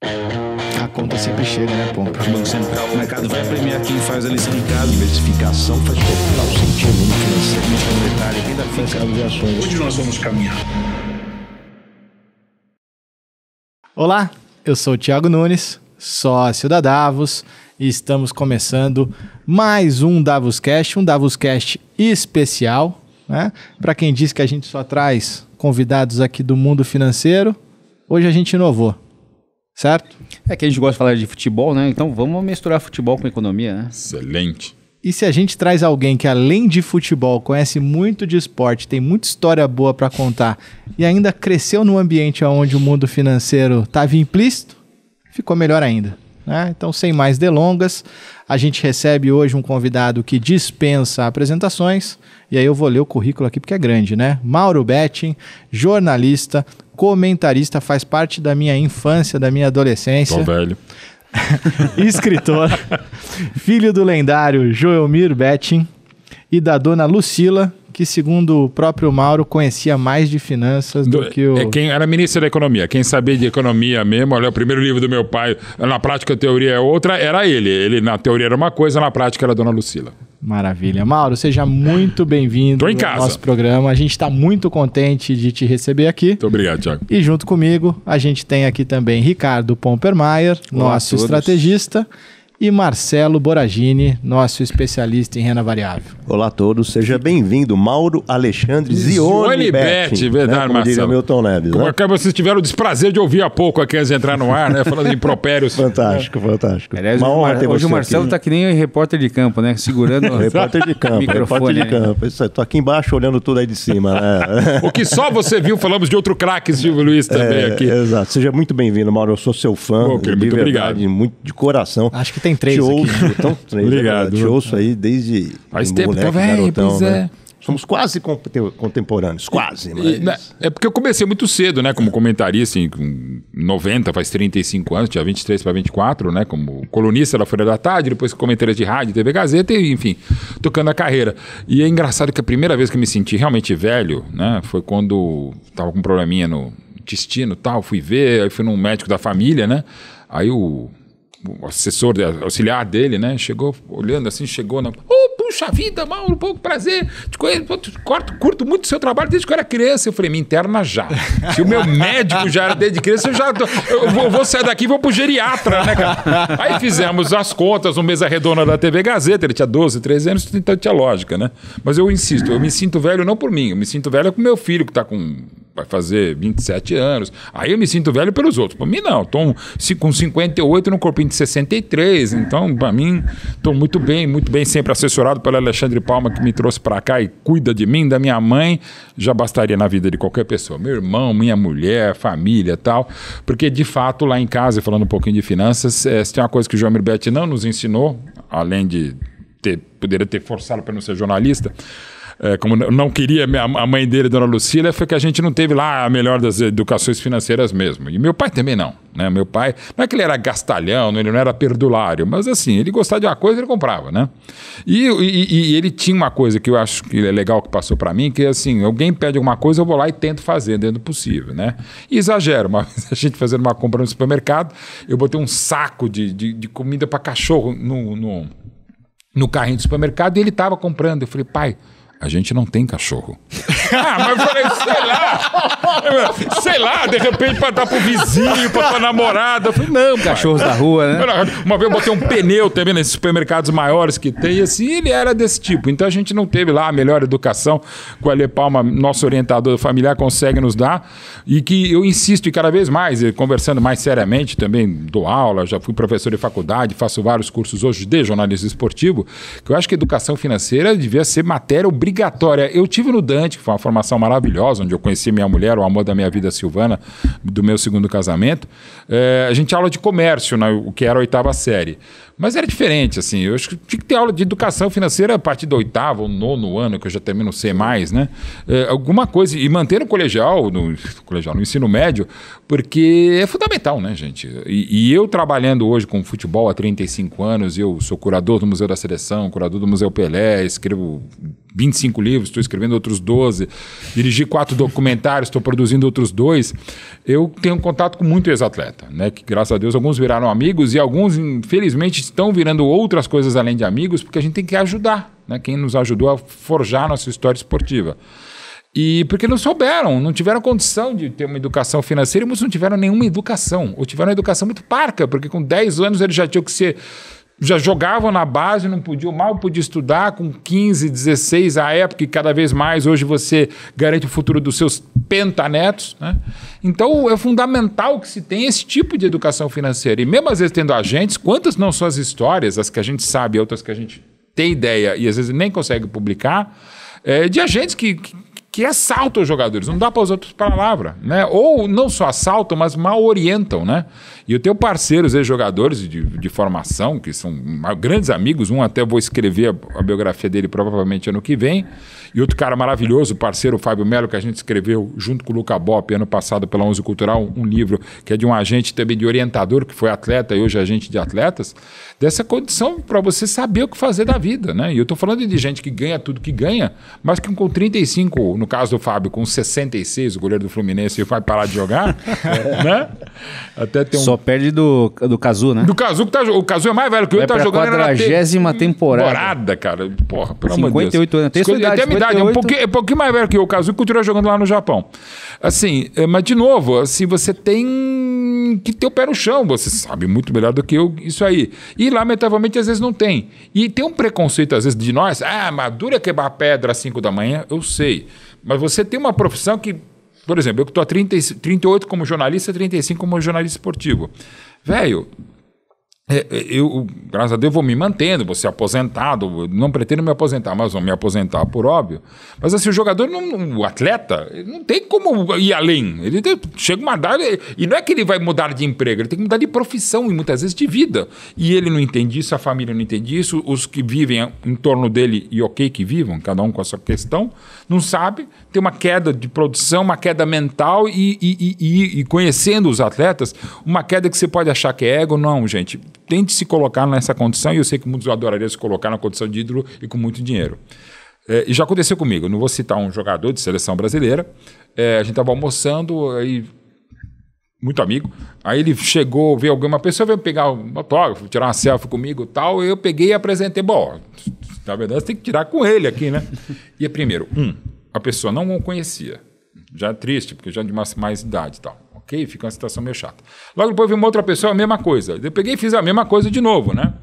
A conta sempre chega, né, Pompa? O Banco Central, o mercado vai premiar quem faz a lição de casa. Diversificação faz total sentido no financeiro, no monetário, quem dá mercado de ações. Onde nós vamos caminhar? Olá, eu sou o Thiago Nunes, sócio da Davos, e estamos começando mais um DavosCast, especial, né? Para quem diz que a gente só traz convidados aqui do mundo financeiro, hoje a gente inovou. Certo? É que a gente gosta de falar de futebol, né? Então vamos misturar futebol com economia, né? Excelente. E se a gente traz alguém que além de futebol conhece muito de esporte, tem muita história boa para contar e ainda cresceu num ambiente onde o mundo financeiro estava implícito, ficou melhor ainda, né? Então, sem mais delongas, a gente recebe hoje um convidado que dispensa apresentações, e aí eu vou ler o currículo aqui porque é grande, né? Mauro Betting, jornalista, comentarista, faz parte da minha infância, da minha adolescência. Tô velho. Escritor, filho do lendário Joelmir Betting e da dona Lucila, que segundo o próprio Mauro conhecia mais de finanças do que o... Quem era ministro da economia, quem sabia de economia mesmo, olha, o primeiro livro do meu pai, na prática a teoria é outra, era ele. Ele na teoria era uma coisa, na prática era a dona Lucila. Maravilha. Mauro, seja muito bem-vindo ao nosso programa. A gente está muito contente de te receber aqui. Muito obrigado, Thiago. E junto comigo, a gente tem aqui também Ricardo Pompermayer, nosso estrategista, e Marcelo Boragini, nosso especialista em renda variável. Olá a todos, seja bem-vindo, Mauro Alexandre Zione Betting, verdade, né? Como Marcelo. diria Milton Neves. Como né? é que vocês tiveram o desprazer de ouvir há pouco aqui antes de entrar no ar, né? Falando de impropérios. Fantástico, fantástico. Aliás, hoje o Marcelo está que nem repórter de campo, né? Segurando repórter de campo, repórter de campo. Isso aí, tô aqui embaixo olhando tudo aí de cima, né? O que só você viu, falamos de outro craque, Silvio Luiz, também aqui. Exato, seja muito bem-vindo, Mauro, eu sou seu fã. Muito obrigado. Muito de coração. Acho que tem três aqui. Então, obrigado. Te ouço aí desde faz tempo, moleque, garotão, pois né? Somos quase contemporâneos, quase. Mas... É porque eu comecei muito cedo, né? Como comentarista, assim, com 90, faz 35 anos, tinha 23 para 24, né? Como colunista da Folha da Tarde, depois comentarista de rádio, TV Gazeta, e, enfim, tocando a carreira. E é engraçado que a primeira vez que eu me senti realmente velho, né? Foi quando tava com um probleminha no intestino e tal, fui ver, aí fui num médico da família, né? Aí o assessor, auxiliar dele, né? Chegou olhando assim, chegou na... puxa vida, Mauro, pouco prazer. Te conheço, curto muito o seu trabalho desde que eu era criança. Eu falei, me interna já. Se o meu médico já era desde criança, eu vou sair daqui e vou pro geriatra, né, cara? Aí fizemos as contas no Mesa Redonda da TV Gazeta. Ele tinha 12, 13 anos, então tinha lógica, né? Mas eu insisto, eu me sinto velho não por mim, eu me sinto velho com meu filho que vai fazer 27 anos. Aí eu me sinto velho pelos outros. Por mim, não. Estou com 58 no corpinho de 63. Então, para mim, estou muito bem, sempre assessorado pelo Alexandre Palma, que me trouxe para cá e cuida de mim, da minha mãe. Já bastaria na vida de qualquer pessoa. Meu irmão, minha mulher, família e tal. Porque, de fato, lá em casa, falando um pouquinho de finanças, se tem uma coisa que o Joelmir Betting não nos ensinou, além de poderia ter forçado para não ser jornalista, como não queria a mãe dele, dona Lucila, foi que a gente não teve lá a melhor das educações financeiras mesmo. E meu pai também não, né? Meu pai, não é que ele era gastalhão, ele não era perdulário, mas assim, ele gostava de uma coisa, ele comprava, né? E ele tinha uma coisa que eu acho que é legal que passou para mim, que é assim, alguém pede alguma coisa, eu vou lá e tento fazer dentro do possível, né? E exagero, uma vez a gente fazendo uma compra no supermercado, eu botei um saco de comida para cachorro no carrinho do supermercado e ele estava comprando. Eu falei, pai, a gente não tem cachorro. Mas eu falei, sei lá, de repente para dar pro vizinho, pra tua namorada. Eu falei, não, cachorros da rua, né? Uma vez eu botei um pneu também nesses supermercados maiores que tem, e assim, ele era desse tipo. Então a gente não teve lá a melhor educação que o Ale Palma, nosso orientador familiar, consegue nos dar, e que eu insisto e cada vez mais, conversando mais seriamente, também dou aula, já fui professor de faculdade, faço vários cursos hoje de jornalismo esportivo, que eu acho que a educação financeira devia ser matéria obrigatória. Eu tive no Dante, que foi uma formação maravilhosa, onde eu conheci minha mulher, o amor da minha vida, Silvana, do meu segundo casamento. A gente tinha aula de comércio, o que era a 8ª série. Mas era diferente, assim. Eu acho que tinha que ter aula de educação financeira a partir do 8º ou 9º ano, que eu já também não sei mais, né? Alguma coisa. E manter no colegial, no ensino médio, porque é fundamental, né, gente? E eu trabalhando hoje com futebol há 35 anos, eu sou curador do Museu da Seleção, curador do Museu Pelé, escrevo 25 livros, estou escrevendo outros 12, dirigi 4 documentários, estou produzindo outros 2. Eu tenho contato com muito ex-atleta, né? Que graças a Deus alguns viraram amigos e alguns, infelizmente, estão virando outras coisas além de amigos, porque a gente tem que ajudar, né? Quem nos ajudou a forjar a nossa história esportiva. E porque não souberam, não tiveram condição de ter uma educação financeira, e muitos não tiveram nenhuma educação, ou tiveram uma educação muito parca, porque com 10 anos eles já tinham que ser... Já jogavam na base, não podiam, mal podia estudar, com 15, 16, a época, e cada vez mais, hoje você garante o futuro dos seus pentanetos, né? Então, é fundamental que se tenha esse tipo de educação financeira. E mesmo às vezes tendo agentes, quantas não são as histórias, as que a gente sabe, outras que a gente tem ideia e às vezes nem consegue publicar, de agentes que assaltam os jogadores, não dá para usar outras palavras, né? Ou não só assaltam, mas mal orientam, né? E eu tenho parceiros, ex-jogadores de formação, que são grandes amigos, um até vou escrever a biografia dele provavelmente ano que vem, e outro cara maravilhoso, o parceiro Fábio Melo, que a gente escreveu junto com o Luca Bop, ano passado pela 11 Cultural, um livro que é de um agente também de orientador, que foi atleta e hoje é agente de atletas, dessa condição para você saber o que fazer da vida, né? E eu estou falando de gente que ganha tudo que ganha, mas que com 35, no caso do Fábio, com 66, o goleiro do Fluminense, vai parar de jogar, né? Até tem Só perde do Cazu, né? Do Cazu, o Cazu é mais velho que eu, tá jogando na 40ª temporada. Cara. Porra, pelo amor de Deus. 58 anos. Tem sua idade, 58. É um pouquinho mais velho que eu. O Cazu continua jogando lá no Japão. Assim, mas de novo, assim, você tem que ter o pé no chão. Você sabe muito melhor do que eu isso aí. E, lamentavelmente, às vezes não tem. E tem um preconceito, às vezes, de nós. Madura quebrar pedra às 5 da manhã, eu sei. Mas você tem uma profissão que... Por exemplo, eu que estou há 38 como jornalista, 35 como jornalista esportivo. Velho, eu, graças a Deus, vou me mantendo, vou ser aposentado, não pretendo me aposentar, mas vou me aposentar por óbvio. Mas assim, o jogador, o atleta, ele não tem como ir além. Ele chega uma idade, e não é que ele vai mudar de emprego, ele tem que mudar de profissão e muitas vezes de vida. E ele não entende isso, a família não entende isso, os que vivem em torno dele, e ok que vivam, cada um com a sua questão, não sabe, tem uma queda de produção, uma queda mental e conhecendo os atletas, uma queda que você pode achar que é ego, não, gente. Tente se colocar nessa condição, e eu sei que muitos adorariam se colocar na condição de ídolo e com muito dinheiro. E já aconteceu comigo, não vou citar um jogador de seleção brasileira, a gente estava almoçando, aí, muito amigo, aí ele chegou, veio alguma pessoa, veio pegar um autógrafo, tirar uma selfie comigo e tal, eu peguei e apresentei, bom, na verdade você tem que tirar com ele aqui, né? E primeiro, a pessoa não o conhecia, já é triste, porque já é de mais idade e tal. Ok? Fica uma situação meio chata. Logo depois veio uma outra pessoa, a mesma coisa. Eu peguei e fiz a mesma coisa de novo, né?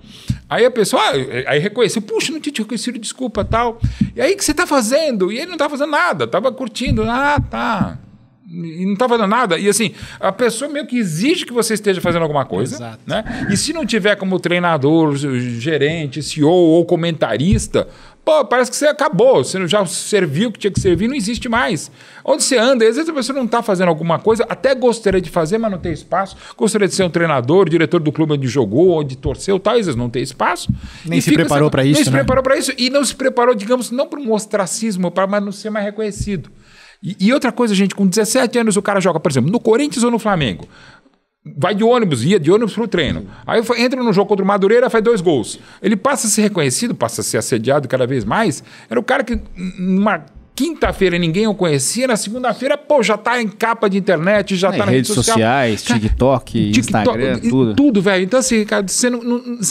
Aí a pessoa, aí reconheceu, puxa, não tinha reconhecido, desculpa, tal. E aí, o que você está fazendo? E ele não estava fazendo nada, estava curtindo. Tá. E não está fazendo nada. E assim, a pessoa meio que exige que você esteja fazendo alguma coisa. Exato. Né? E se não tiver como treinador, gerente, CEO ou comentarista, pô, parece que você acabou, você já serviu o que tinha que servir, não existe mais. Onde você anda, às vezes a pessoa não está fazendo alguma coisa, até gostaria de fazer, mas não tem espaço. Gostaria de ser um treinador, diretor do clube onde jogou, onde torceu, tal, às vezes não tem espaço. Nem se preparou para isso, Nem se preparou para isso e não se preparou, digamos, não para um ostracismo, para não ser mais reconhecido. E outra coisa, gente, com 17 anos o cara joga, por exemplo, no Corinthians ou no Flamengo. Vai de ônibus, ia de ônibus pro treino. Aí entra no jogo contra o Madureira, faz 2 gols. Ele passa a ser reconhecido, passa a ser assediado cada vez mais. Era o cara que, numa quinta-feira, ninguém o conhecia. Na segunda-feira, pô, já tá em capa de internet, já tá na redes sociais, TikTok, Instagram, tudo. Tudo, velho. Então, assim, cara, você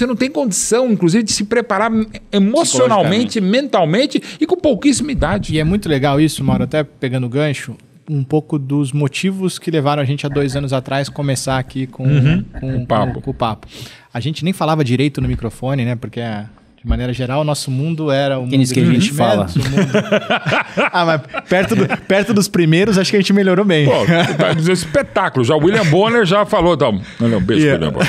não tem condição, inclusive, de se preparar emocionalmente, mentalmente e com pouquíssima idade. E é muito legal isso, Mauro, até pegando o gancho, um pouco dos motivos que levaram a gente há 2 anos atrás começar aqui com o papo. A gente nem falava direito no microfone, né? Porque, de maneira geral, o nosso mundo era o mundo que a gente fala. Mas perto dos primeiros, acho que a gente melhorou bem. Pô, tá dizendo espetáculo. Já o William Bonner já falou. Tá, um beijo, William Bonner.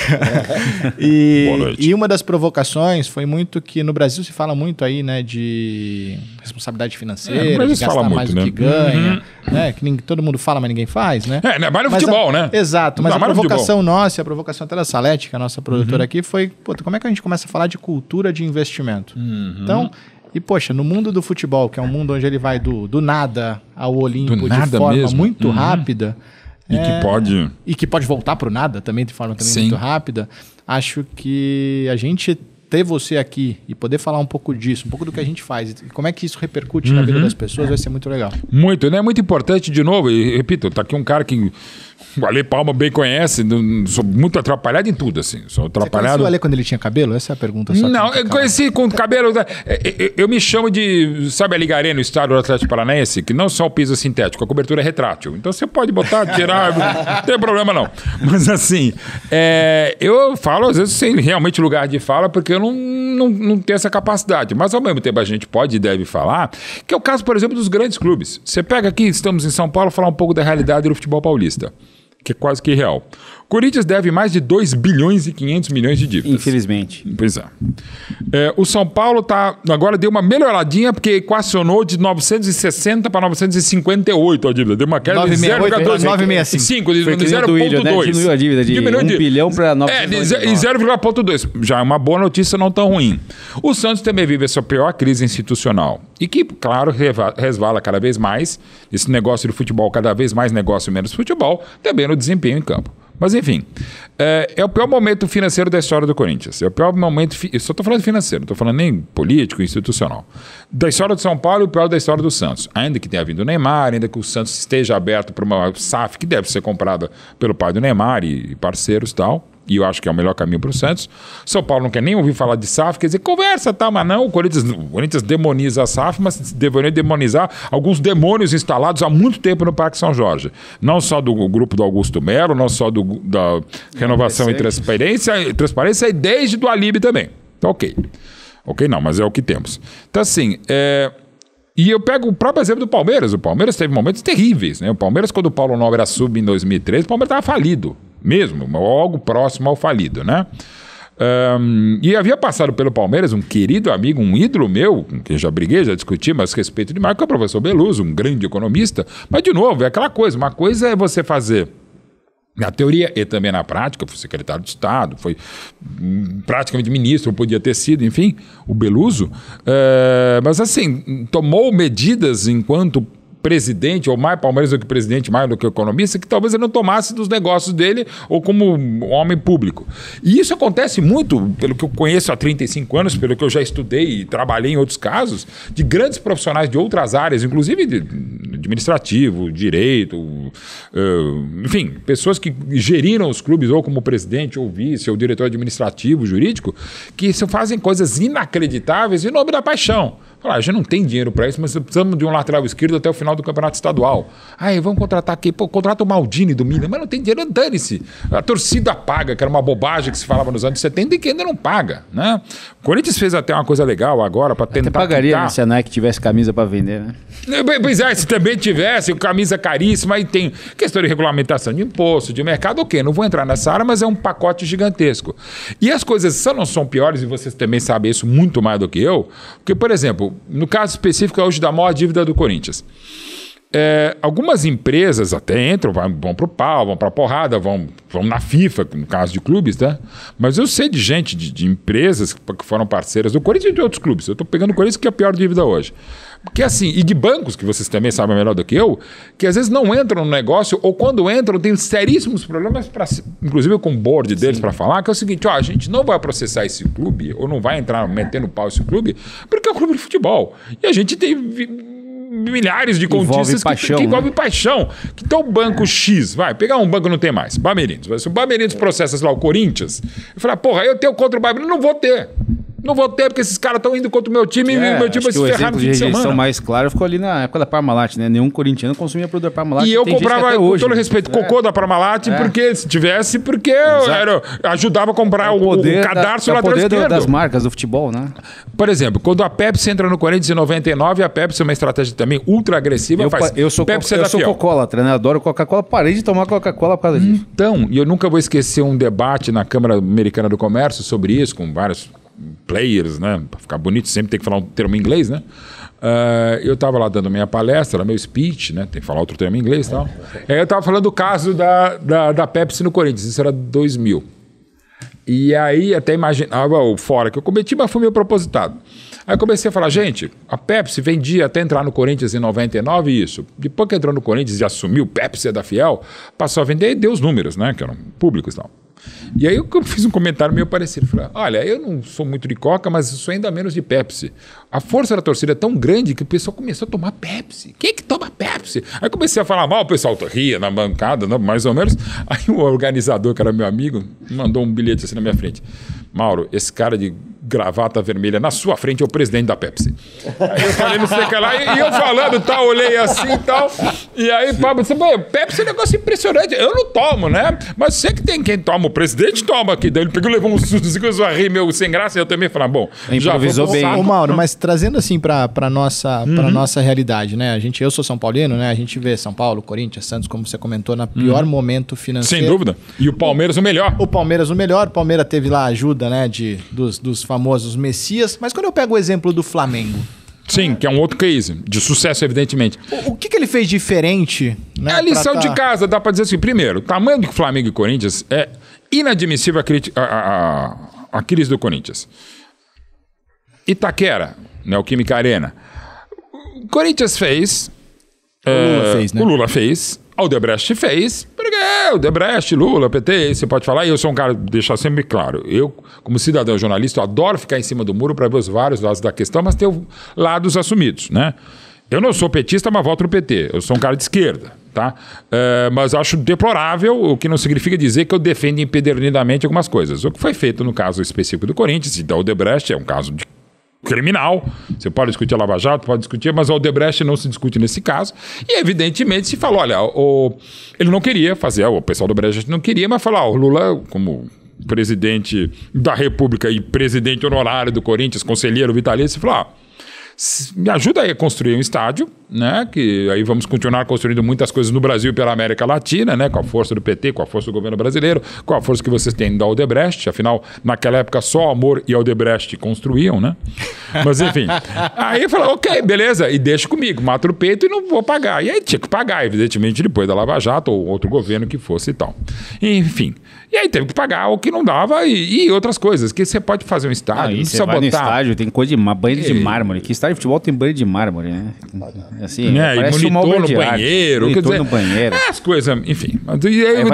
Boa noite. E uma das provocações foi muito que no Brasil se fala muito aí, né, de responsabilidade financeira, de gastar mais do que ganha, né, que todo mundo fala, mas ninguém faz, né? Mais no futebol, né? Exato, mas a provocação nossa, a provocação até da Salete, que é a nossa produtora aqui, foi, como é que a gente começa a falar de cultura de investimento? Então, e poxa, no mundo do futebol, que é um mundo onde ele vai do nada ao Olimpo de forma muito rápida, e que pode voltar para o nada também de forma muito rápida, acho que a gente ter você aqui e poder falar um pouco disso, um pouco do que a gente faz, e como é que isso repercute na vida das pessoas, vai ser muito legal. Muito, né? Muito importante, de novo, e repito, tá aqui um cara que o Ale Palma bem conhece, sou muito atrapalhado em tudo, assim. Sou atrapalhado. Você conheceu o Ale quando ele tinha cabelo? Essa é a pergunta. Não, eu conheci com cabelo. Eu me chamo de, sabe a Ligaré no estádio do Atlético Paranaense? Que não só o piso sintético, a cobertura é retrátil. Então você pode botar, tirar, não tem problema não. Mas assim, eu falo às vezes sem realmente lugar de fala, porque eu não tenho essa capacidade. Mas ao mesmo tempo a gente pode e deve falar, que é o caso, por exemplo, dos grandes clubes. Você pega aqui, estamos em São Paulo, falar um pouco da realidade do futebol paulista, que é quase que real. Corinthians deve mais de 2 bilhões e 500 milhões de dívidas. Infelizmente. Pois é. O São Paulo agora deu uma melhoradinha, porque equacionou de 960 para 958 a dívida. Deu uma queda de 0,965. De 0,2. Né? Diminuiu a dívida de 1 bilhão para 959. E 0,2. Já é uma boa notícia, não tão ruim. O Santos também vive a sua pior crise institucional. E que, claro, resvala cada vez mais. Esse negócio do futebol, cada vez mais negócio, menos futebol, também no desempenho em campo. Mas, enfim, é o pior momento financeiro da história do Corinthians. É o pior momento... Eu só estou falando de financeiro, não estou falando nem político, institucional. Da história do São Paulo e o pior da história do Santos. Ainda que tenha vindo o Neymar, ainda que o Santos esteja aberto para uma SAF que deve ser comprada pelo pai do Neymar e parceiros e tal. E eu acho que é o melhor caminho para o Santos. São Paulo não quer nem ouvir falar de SAF, quer dizer, conversa, tá, mas não. O Corinthians demoniza a SAF, mas deveria demonizar alguns demônios instalados há muito tempo no Parque São Jorge. Não só do grupo do Augusto Melo, não só da Renovação e Transparência, e desde do Alibe também. Então, ok. Ok, não, mas é o que temos. Então, assim, e eu pego o próprio exemplo do Palmeiras. O Palmeiras teve momentos terríveis, né? O Palmeiras, quando o Paulo Nobre assume em 2013, o Palmeiras estava falido. Mesmo, algo próximo ao falido, né? E havia passado pelo Palmeiras um querido amigo, um ídolo meu, com quem já briguei, já discuti, mas respeito demais, que é o professor Beluso, um grande economista. Mas, de novo, é aquela coisa. Uma coisa é você fazer na teoria e também na prática, foi secretário de Estado, foi praticamente ministro, podia ter sido, enfim, o Beluso. Mas, assim, tomou medidas enquanto presidente, ou mais Palmeiras do que presidente, mais do que economista, que talvez ele não tomasse dos negócios dele ou como homem público. E isso acontece muito, pelo que eu conheço há 35 anos, pelo que eu já estudei e trabalhei em outros casos, de grandes profissionais de outras áreas, inclusive de administrativo, direito, enfim, pessoas que geriram os clubes ou como presidente, ou vice, ou diretor administrativo, jurídico, que fazem coisas inacreditáveis em nome da paixão. Falar, a gente não tem dinheiro para isso, mas precisamos de um lateral esquerdo até o final do campeonato estadual. Vamos contratar aqui, contrata o Maldini do Minas, mas não tem dinheiro, dane-se. A torcida paga, que era uma bobagem que se falava nos anos 70 e que ainda não paga, né? O Corinthians fez até uma coisa legal agora para tentar... Até pagaria, né, se a Nike tivesse camisa para vender, né? Pois é, se também tivesse camisa caríssima, aí tem questão de regulamentação de imposto, de mercado, ok, não vou entrar nessa área, mas é um pacote gigantesco. E as coisas só não são piores, e vocês também sabem isso muito mais do que eu, porque, por exemplo, no caso específico hoje da maior dívida do Corinthians, algumas empresas até entram, vão pro pau, vão pra porrada, vão na FIFA, no caso de clubes, né? Mas eu sei de gente, de empresas que foram parceiras do Corinthians e de outros clubes. Eu tô pegando o Corinthians, que é a pior dívida hoje. Porque assim, e de bancos, que vocês também sabem melhor do que eu, que às vezes não entram no negócio, ou quando entram, tem seríssimos problemas, inclusive com o board deles para falar, que é o seguinte, a gente não vai processar esse clube, ou não vai entrar metendo pau esse clube, porque é um clube de futebol. E a gente tem milhares de contistas que envolvem paixão. Então o banco X, vai pegar um banco que não tem mais, Bamerindos. Se o Bamerindos processa, sei lá, o Corinthians, eu falo, eu tenho contra o Bamerindos, não vou ter. Não vou ter, porque esses caras estão indo contra o meu time e meu time vai se ferrar no fim de semana. O exemplo mais claro ficou ali na época da Parmalat, né? Nenhum corintiano consumia produto da Parmalat. E eu comprava, com todo respeito, cocô da Parmalat, porque se tivesse, porque ajudava a comprar o cadarço lateral esquerdo. O poder das marcas do futebol, né? Por exemplo, quando a Pepsi entra no Corinthians em 99, a Pepsi é uma estratégia também ultra agressiva. Eu sou Coca-Cola, né? Adoro Coca-Cola, parei de tomar Coca-Cola por causa disso. Então, e eu nunca vou esquecer um debate na Câmara Americana do Comércio sobre isso, com vários players, né? Para ficar bonito, sempre tem que falar um termo em inglês, né? Eu estava lá dando minha palestra, meu speech, né? Tem que falar outro termo em inglês e tal. Eu estava falando do caso da Pepsi no Corinthians, isso era 2000. E aí até imaginava o fora que eu cometi, mas foi meio propositado. Aí eu comecei a falar, gente, a Pepsi vendia até entrar no Corinthians em 99 isso. Depois que entrou no Corinthians e assumiu, Pepsi é da Fiel, passou a vender e deu os números, né? Que eram públicos e tal. E aí eu fiz um comentário meio parecido. Falei, olha, eu não sou muito de Coca, mas sou ainda menos de Pepsi. A força da torcida é tão grande que o pessoal começou a tomar Pepsi. Quem é que toma Pepsi? Aí comecei a falar mal, o pessoal ria na bancada, né, mais ou menos. Aí o organizador, que era meu amigo, mandou um bilhete assim na minha frente. Mauro, esse cara de gravata vermelha na sua frente é o presidente da Pepsi. Aí eu falei, não sei o que lá, e eu falando, tal, olhei assim e tal. E aí, Pablo disse, Pepsi é um negócio impressionante. Eu não tomo, né? Mas sei que tem quem toma, o presidente toma aqui. Daí ele pegou, levou um susto, assim, que eu ri meu sem graça, e eu também falei, bom, improvisou já bem. Ô, Mauro, mas trazendo assim pra nossa realidade, né? Eu sou São Paulino, né? A gente vê São Paulo, Corinthians, Santos, como você comentou, na pior momento financeiro. Sem dúvida. E o Palmeiras o melhor. O Palmeiras teve lá a ajuda, né? Dos famosos Messias. Mas quando eu pego o exemplo do Flamengo... Sim, que é um outro case, de sucesso, evidentemente. O que ele fez diferente? Né, a lição de casa, dá pra dizer assim, primeiro, o tamanho do Flamengo e Corinthians é inadmissível a crise do Corinthians. Itaquera, Neoquímica Arena. O Corinthians fez... O Lula fez, o Odebrecht fez, porque o Odebrecht, Lula, PT, você pode falar, e eu sou um cara, deixar sempre claro, eu, como cidadão jornalista, eu adoro ficar em cima do muro para ver os vários lados da questão, mas ter lados assumidos, né? Eu não sou petista, mas voto no PT, eu sou um cara de esquerda, tá? Mas acho deplorável, o que não significa dizer que eu defendo empedernidamente algumas coisas. O que foi feito no caso específico do Corinthians, e da Odebrecht, é um caso de criminal, você pode discutir a Lava Jato, pode discutir, mas o Odebrecht não se discute nesse caso, e evidentemente se falou, olha, ele não queria fazer, o pessoal do Odebrecht não queria, mas falou, o Lula, como presidente da República e presidente honorário do Corinthians, conselheiro vitalício, falou, me ajuda aí a construir um estádio, né? Que aí vamos continuar construindo muitas coisas no Brasil e pela América Latina, né? Com a força do PT, com a força do governo brasileiro, com a força que vocês têm da Odebrecht. Afinal, naquela época só Amor e Odebrecht construíam, né? Mas enfim. Aí eu falei, ok, beleza, e deixa comigo, mato no peito e não vou pagar. E aí tinha que pagar, evidentemente, depois da Lava Jato ou outro governo que fosse e tal. Enfim. E aí teve que pagar o que não dava e outras coisas, que você pode fazer um estádio, não precisa botar... no estádio, tem coisa de banheiro de mármore. Que estádio de futebol tem banheiro de mármore, né? Assim, parece e monitor no banheiro. Monitor quer dizer, no banheiro. As coisas, enfim. E aí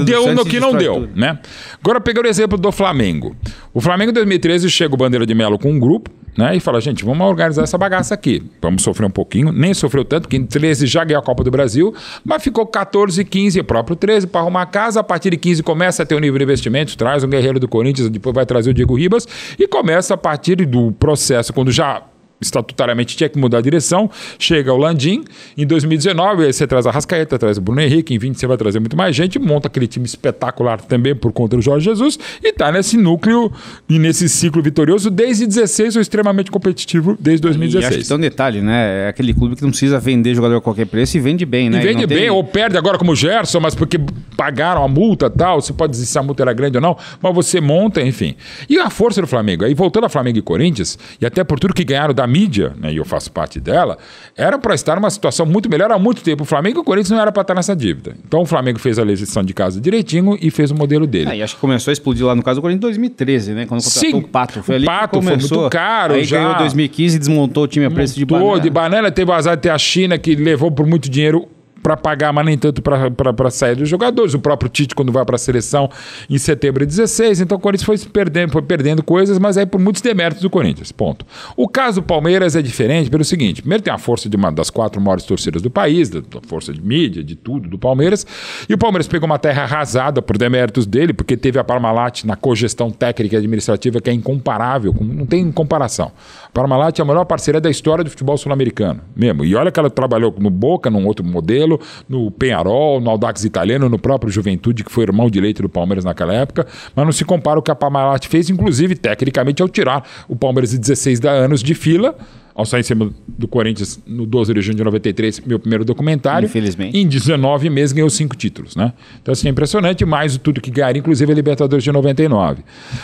deu no que não deu, né? Agora, pegando o exemplo do Flamengo. O Flamengo, em 2013, chega o Bandeira de Melo com um grupo, né? E fala, gente, vamos organizar essa bagaça aqui. Vamos sofrer um pouquinho. Nem sofreu tanto, porque em 13 já ganhou a Copa do Brasil, mas ficou 14, 15, próprio 13, para arrumar a casa. A partir de 15 começa a ter um nível de investimento, traz um guerreiro do Corinthians, depois vai trazer o Diego Ribas, e começa a partir do processo, quando já... estatutariamente tinha que mudar a direção, chega o Landim, em 2019 aí você traz a Arrascaeta, traz o Bruno Henrique, em 20 você vai trazer muito mais gente, monta aquele time espetacular também por conta do Jorge Jesus e tá nesse núcleo e nesse ciclo vitorioso desde 16, ou extremamente competitivo desde 2016. E acho que tem um detalhe, né? É aquele clube que não precisa vender jogador a qualquer preço e vende bem, né? E vende bem, ou perde agora como o Gerson, mas porque pagaram a multa e tal, você pode dizer se a multa era grande ou não, mas você monta, enfim. E a força do Flamengo, aí voltando a Flamengo e Corinthians, e até por tudo que ganharam da mídia, né, e eu faço parte dela, era para estar numa situação muito melhor há muito tempo. O Flamengo e o Corinthians não era para estar nessa dívida. Então o Flamengo fez a legislação de casa direitinho e fez o modelo dele. E acho que começou a explodir lá no caso do Corinthians em 2013, né? Quando contratou o Pato. Foi ali Pato que começou. Foi muito caro. Aí já ganhou 2015 e desmontou o time a preço de banana. De banana, teve o azar de ter a China que levou por muito dinheiro para pagar, mas nem tanto para sair dos jogadores. O próprio Tite, quando vai para a seleção em setembro de 16, então o Corinthians foi perdendo coisas, mas aí por muitos deméritos do Corinthians, ponto. O caso do Palmeiras é diferente pelo seguinte, primeiro tem a força de uma das 4 maiores torcidas do país, da força de mídia, de tudo do Palmeiras, e o Palmeiras pegou uma terra arrasada por deméritos dele, porque teve a Parmalat na cogestão técnica e administrativa que é incomparável, não tem comparação. A Parmalat é a maior parceira da história do futebol sul-americano, mesmo. E olha que ela trabalhou no Boca, num outro modelo, no Peñarol, no Audax Italiano, no próprio Juventude, que foi irmão de leite do Palmeiras naquela época, mas não se compara o que a Parmalat fez, inclusive, tecnicamente, ao tirar o Palmeiras de 16 anos de fila, ao sair em cima do Corinthians no 12 de junho de 93, meu primeiro documentário. Infelizmente. Em 19 meses ganhou 5 títulos, né? Então, assim, é impressionante, mais tudo que ganharia, inclusive a Libertadores de 99.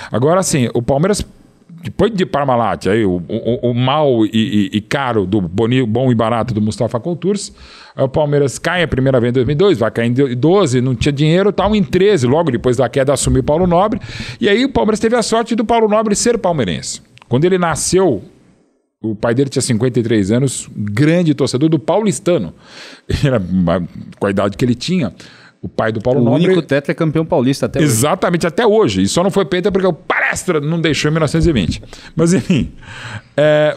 Agora, assim, o Palmeiras... Depois de Parmalat, aí, o mal e caro do bom e barato do Mustafa Couturce, o Palmeiras cai a primeira vez em 2002, vai cair em 12, não tinha dinheiro, tal, em 13, logo depois da queda assumiu o Paulo Nobre, e aí o Palmeiras teve a sorte do Paulo Nobre ser palmeirense. Quando ele nasceu, o pai dele tinha 53 anos, grande torcedor do paulistano, era, com a idade que ele tinha, O pai do Paulo Nobre... O único tetracampeão paulista até hoje. Exatamente, até hoje. E só não foi penta porque o Palestra não deixou em 1920. Mas, enfim,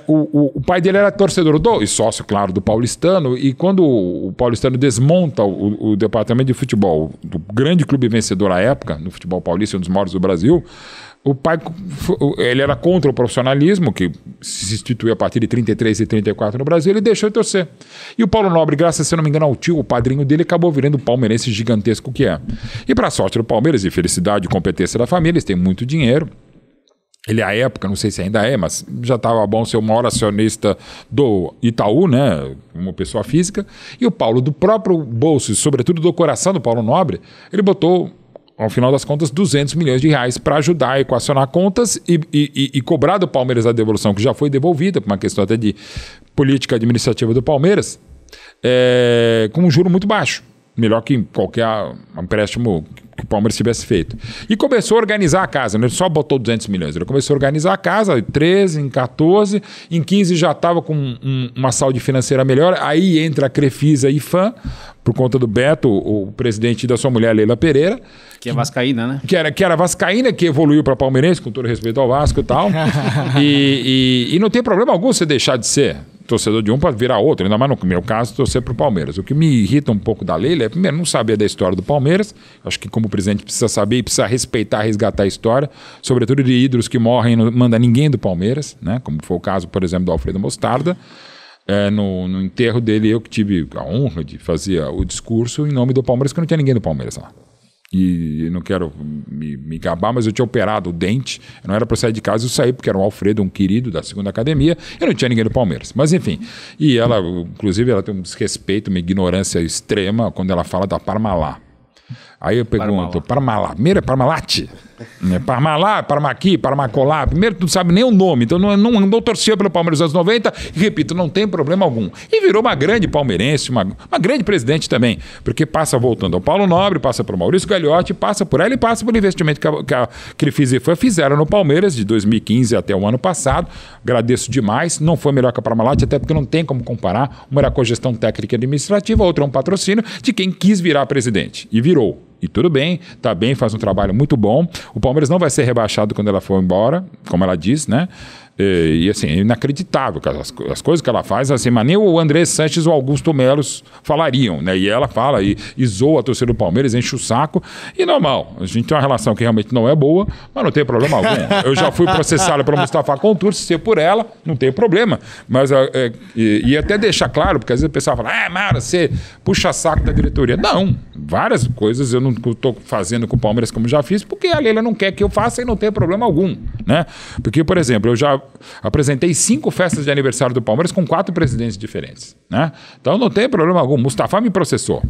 o pai dele era torcedor e sócio, claro, do Paulistano. E quando o Paulistano desmonta o departamento de futebol do grande clube vencedor à época, no futebol paulista, um dos maiores do Brasil... O pai, ele era contra o profissionalismo, que se instituiu a partir de 33 e 34 no Brasil, ele deixou de torcer. E o Paulo Nobre, graças, se não me engano, ao tio, o padrinho dele, acabou virando o palmeirense gigantesco que é. E para a sorte do Palmeiras, e felicidade e competência da família, eles têm muito dinheiro. Ele, à época, não sei se ainda é, mas já estava bom ser o maior acionista do Itaú, né, como pessoa física. E o Paulo, do próprio bolso, e sobretudo do coração do Paulo Nobre, ele botou... ao final das contas, 200 milhões de reais para ajudar a equacionar contas e cobrar do Palmeiras a devolução, que já foi devolvida, por uma questão até de política administrativa do Palmeiras, com um juro muito baixo. Melhor que qualquer empréstimo que o Palmeiras tivesse feito. E começou a organizar a casa, né? Ele só botou 200 milhões. Ele começou a organizar a casa, em 13, em 14, em 15 já estava com uma saúde financeira melhor. Aí entra a Crefisa e IFAM, por conta do Beto, o presidente da sua mulher, Leila Pereira. Que é vascaína, né? Que era vascaína, que evoluiu para palmeirense, com todo respeito ao Vasco e tal. e não tem problema algum você deixar de ser torcedor de um para virar outro, ainda mais no meu caso, torcer para o Palmeiras. O que me irrita um pouco da Leila é, primeiro, não saber da história do Palmeiras. Acho que como presidente precisa saber e precisa respeitar, resgatar a história, sobretudo de ídolos que morrem e não manda ninguém do Palmeiras, né? Como foi o caso, por exemplo, do Alfredo Mostarda. No enterro dele, eu que tive a honra de fazer o discurso em nome do Palmeiras, que não tinha ninguém do Palmeiras lá. E não quero me gabar, mas eu tinha operado o dente, eu não era para sair de casa, eu saí porque era um Alfredo, um querido da segunda academia, eu não tinha ninguém do Palmeiras. Mas enfim, e ela, inclusive, ela tem um desrespeito, uma ignorância extrema quando ela fala da Parmalat. Aí eu pergunto, Parmalat, primeiro é Parmalat? Parmalat, Parmaqui, Parmacolá, primeiro tu não sabe nem o nome, então não torcia pelo Palmeiras nos anos 90, e repito, não tem problema algum. E virou uma grande palmeirense, uma grande presidente também, porque passa voltando ao Paulo Nobre, passa para o Maurício Gagliotti, passa por ela e passa pelo investimento que a Crefisa e IFAM fizeram no Palmeiras de 2015 até o ano passado. Agradeço demais, não foi melhor que a Parmalat, até porque não tem como comparar, uma era com gestão técnica e administrativa, a outra é um patrocínio de quem quis virar presidente, e virou. E tudo bem, tá bem, faz um trabalho muito bom. O Palmeiras não vai ser rebaixado quando ela for embora, como ela diz, né? E assim, é inacreditável as coisas que ela faz, assim, mas nem o André Sanches ou o Augusto Melos falariam, né? E ela fala e zoa a torcida do Palmeiras, enche o saco, e normal, a gente tem uma relação que realmente não é boa, mas não tem problema algum. Eu já fui processado pelo Mustafa Contur, se ser por ela, não tem problema. Mas e até deixar claro, porque às vezes o pessoal fala, Mara, você puxa saco da diretoria. Não, várias coisas eu não estou fazendo com o Palmeiras como já fiz, porque a Leila não quer que eu faça e não tem problema algum, né? Porque, por exemplo, eu já apresentei 5 festas de aniversário do Palmeiras com 4 presidentes diferentes, né? Então não tem problema algum. Mustafa me processou.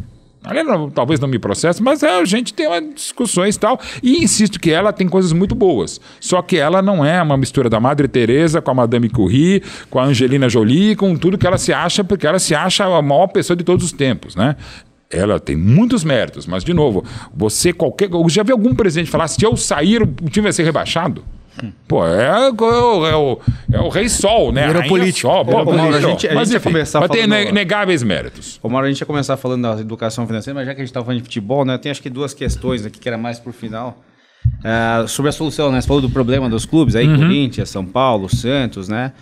Ela talvez não me processe, mas a gente tem discussões e tal. E insisto que ela tem coisas muito boas. Só que ela não é uma mistura da Madre Teresa com a Madame Curie, com a Angelina Jolie, com tudo que ela se acha, porque ela se acha a maior pessoa de todos os tempos, né? Ela tem muitos méritos, mas, de novo, eu já vi algum presidente falar, se eu sair, o time vai ser rebaixado? Pô, é o Rei Sol, né? Virou político. Sol, pô, a gente ia começar falando... Tem negáveis méritos. Ô, Mauro, a gente ia começar falando da educação financeira, mas já que a gente estava falando de futebol, né? Tem acho que 2 questões aqui, que era mais pro final. Sobre a solução, né? Você falou do problema dos clubes aí, Corinthians, São Paulo, Santos, né?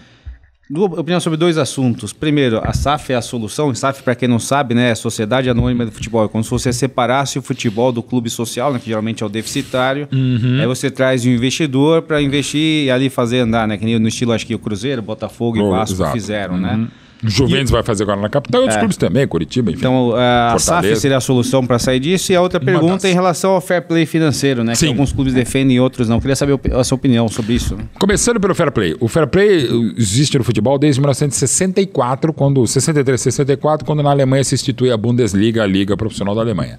Opinião sobre 2 assuntos. Primeiro, a SAF é a solução. SAF, para quem não sabe, né, é a Sociedade Anônima do Futebol. É como se você separasse o futebol do clube social, né, que geralmente é o deficitário. Aí você traz um investidor para investir e ali fazer andar, né, que nem no estilo, acho que o Cruzeiro, Botafogo e o Vasco fizeram, né? Juventus vai fazer agora na capital e outros clubes também, Curitiba, enfim. Então, a SAF seria a solução para sair disso. E a outra pergunta é em relação ao fair play financeiro, né? Sim. Que alguns clubes defendem e outros não. Queria saber a sua opinião sobre isso. Começando pelo fair play. O fair play existe no futebol desde 1964, 63, quando na Alemanha se institui a Bundesliga, a Liga Profissional da Alemanha.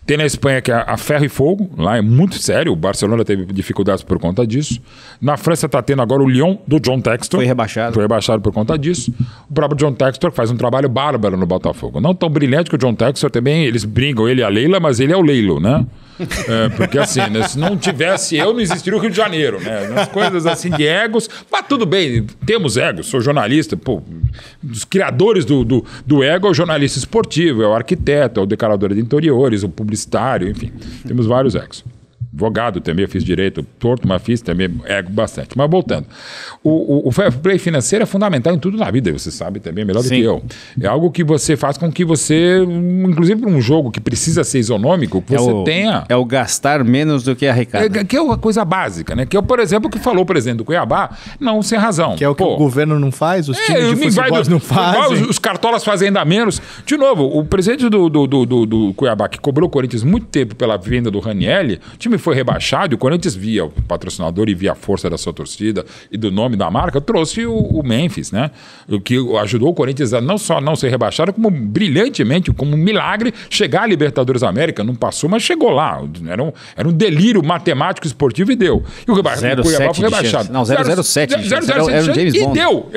Tem na Espanha que é a ferro e fogo, lá é muito sério, o Barcelona teve dificuldades por conta disso. Na França está tendo agora o Lyon, do John Textor. Foi rebaixado por conta disso. O próprio John Textor faz um trabalho bárbaro no Botafogo. Não tão brilhante que o John Textor também, eles brigam, ele e a Leila, mas ele é o Leilo, né? Porque assim, né, se não tivesse eu, não existiria o Rio de Janeiro, né? Nas coisas assim de egos, mas tudo bem, temos egos, sou jornalista, pô, dos criadores do ego é o jornalista esportivo, é o arquiteto, é o declarador de interiores, o publicitário, enfim. Temos vários egos. Advogado também, eu fiz direito torto, mas fiz também ego bastante. Mas voltando, o fair play financeiro é fundamental em tudo na vida, você sabe também melhor do que eu. É algo que você faz com que você, inclusive para um jogo que precisa ser isonômico, que você tenha... É o gastar menos do que arrecadar. Que é uma coisa básica, né? Que é, por exemplo, o que falou o presidente do Cuiabá, não sem razão. Que é o que o governo não faz, os times de futebol não fazem. Os cartolas fazem ainda menos. De novo, o presidente do Cuiabá, que cobrou o Corinthians muito tempo pela venda do Ranieri, o time foi rebaixado e o Corinthians via o patrocinador e via a força da sua torcida e do nome da marca, trouxe o Memphis, né? O que ajudou o Corinthians a não só não ser rebaixado, como brilhantemente, como um milagre, chegar à Libertadores América. Não passou, mas chegou lá. Era um delírio matemático esportivo e deu. E o Cuiabá foi rebaixado. Não, 007. Era o James Bond. E deu.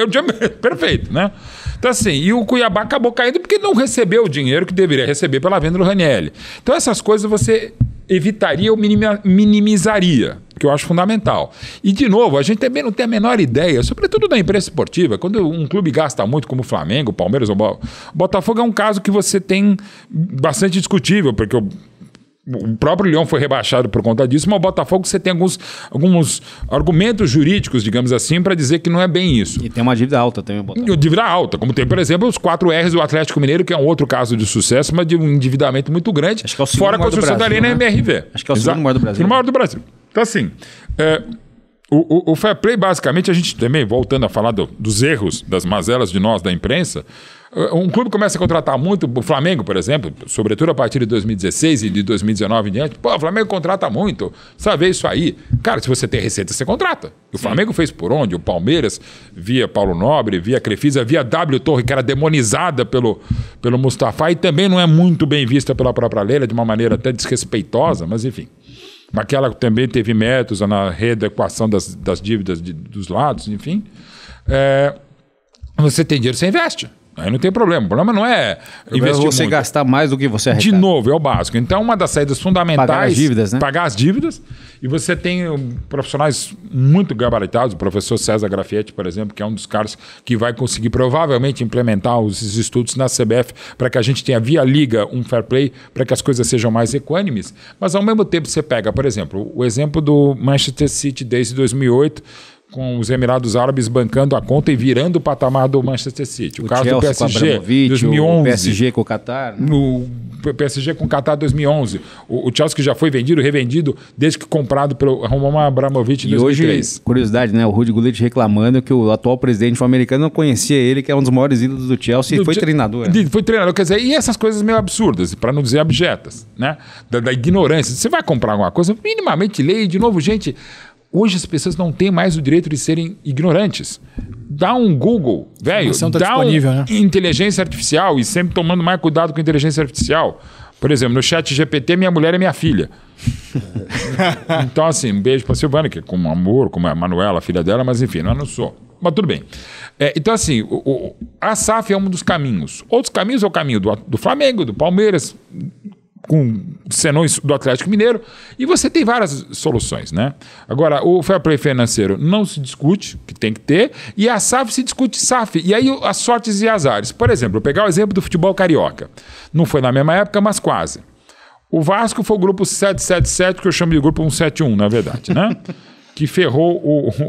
Perfeito, né? Então assim, e o Cuiabá acabou caindo porque não recebeu o dinheiro que deveria receber pela venda do Ranieri. Então essas coisas você evitaria ou minimizaria, que eu acho fundamental. E, de novo, a gente também não tem a menor ideia, sobretudo da imprensa esportiva, quando um clube gasta muito, como o Flamengo, o Palmeiras ou o Botafogo, é um caso que você tem bastante discutível, porque o próprio Leão foi rebaixado por conta disso, mas o Botafogo você tem alguns argumentos jurídicos, digamos assim, para dizer que não é bem isso. E tem uma dívida alta também o Botafogo. Dívida alta, como tem, por exemplo, os 4 R's do Atlético Mineiro, que é um outro caso de sucesso, mas de um endividamento muito grande, acho que é o fora a construção da Arena MRV. Acho que é o segundo maior do Brasil. O maior do Brasil. Então, assim, o fair play, basicamente, a gente também, voltando a falar dos erros, das mazelas de nós, da imprensa, um clube começa a contratar muito, o Flamengo, por exemplo, sobretudo a partir de 2016 e de 2019 em diante, o Flamengo contrata muito, sabe isso aí. Cara, se você tem receita, você contrata. O Flamengo fez por onde? O Palmeiras, via Paulo Nobre, via Crefisa, via W Torre, que era demonizada pelo Mustafa e também não é muito bem vista pela própria Leila, de uma maneira até desrespeitosa, mas enfim. Aquela também teve métodos na readequação das dívidas dos lados, enfim. Você tem dinheiro, você investe. Aí não tem problema. O problema não é investir você muito. Gastar mais do que você arrecada. De novo, é o básico. Então, uma das saídas fundamentais... Pagar as dívidas, né? Pagar as dívidas. E você tem profissionais muito gabaritados. O professor César Grafietti, por exemplo, que é um dos caras que vai conseguir provavelmente implementar esses estudos na CBF para que a gente tenha via liga um fair play, para que as coisas sejam mais equânimes. Mas, ao mesmo tempo, você pega, por exemplo, o exemplo do Manchester City desde 2008, com os Emirados Árabes bancando a conta e virando o patamar do Manchester City. O caso Chelsea do PSG, com 2011. O PSG com o Qatar. Né? O PSG com o Qatar 2011. O Chelsea que já foi vendido, revendido, desde que comprado pelo Roman Abramovich em 2003. E hoje, curiosidade, né? O Rudy Gullit reclamando que o atual presidente americano não conhecia ele, que é um dos maiores ídolos do Chelsea, e foi treinador. Foi treinador, quer dizer, e essas coisas meio absurdas, para não dizer abjetas, né? Da ignorância. Você vai comprar alguma coisa, minimamente leia, de novo, gente... Hoje as pessoas não têm mais o direito de serem ignorantes. Dá um Google, velho, dá né? Inteligência artificial e sempre tomando mais cuidado com a inteligência artificial. Por exemplo, no chat GPT, minha mulher é minha filha. Então, assim, um beijo para a Silvana, que é com amor, como é a Manuela, a filha dela, mas enfim, eu não sou. Mas tudo bem. Então, assim, a SAF é um dos caminhos. Outros caminhos é o caminho do Flamengo, do Palmeiras, com senões do Atlético Mineiro, e você tem várias soluções, né? Agora, o fair play financeiro não se discute, que tem que ter, e a SAF se discute SAF, e aí as sortes e azares. Por exemplo, vou pegar o exemplo do futebol carioca. Não foi na mesma época, mas quase. O Vasco foi o grupo 777, que eu chamo de grupo 171, na verdade, né? Que ferrou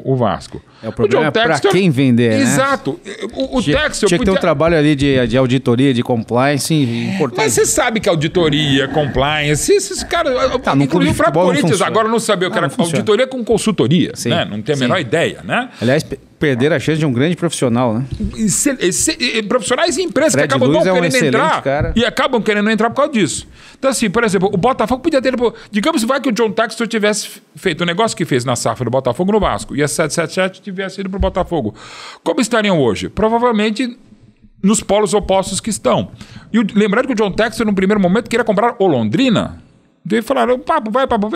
o Vasco. O problema é para quem vender, né? Exato. O Textor tinha que ter um trabalho ali de auditoria, de compliance importante. Mas você sabe que auditoria, compliance, esses caras... Inclusive o próprio Corinthians agora não sabia o que era auditoria com consultoria. Sim, né? Não tem a menor ideia, né? Aliás, perder a chance de um grande profissional, né? Profissionais e empresas que acabam não querendo entrar cara. E acabam querendo entrar por causa disso. Então, assim, por exemplo, o Botafogo podia ter... Digamos, vai que o John Textor tivesse feito o negócio que fez na SAF do Botafogo no Vasco e a 777 tivesse ido para o Botafogo. Como estariam hoje? Provavelmente nos polos opostos que estão. E lembrando que o John Textor, no primeiro momento, queria comprar o Londrina. Daí falaram, papo,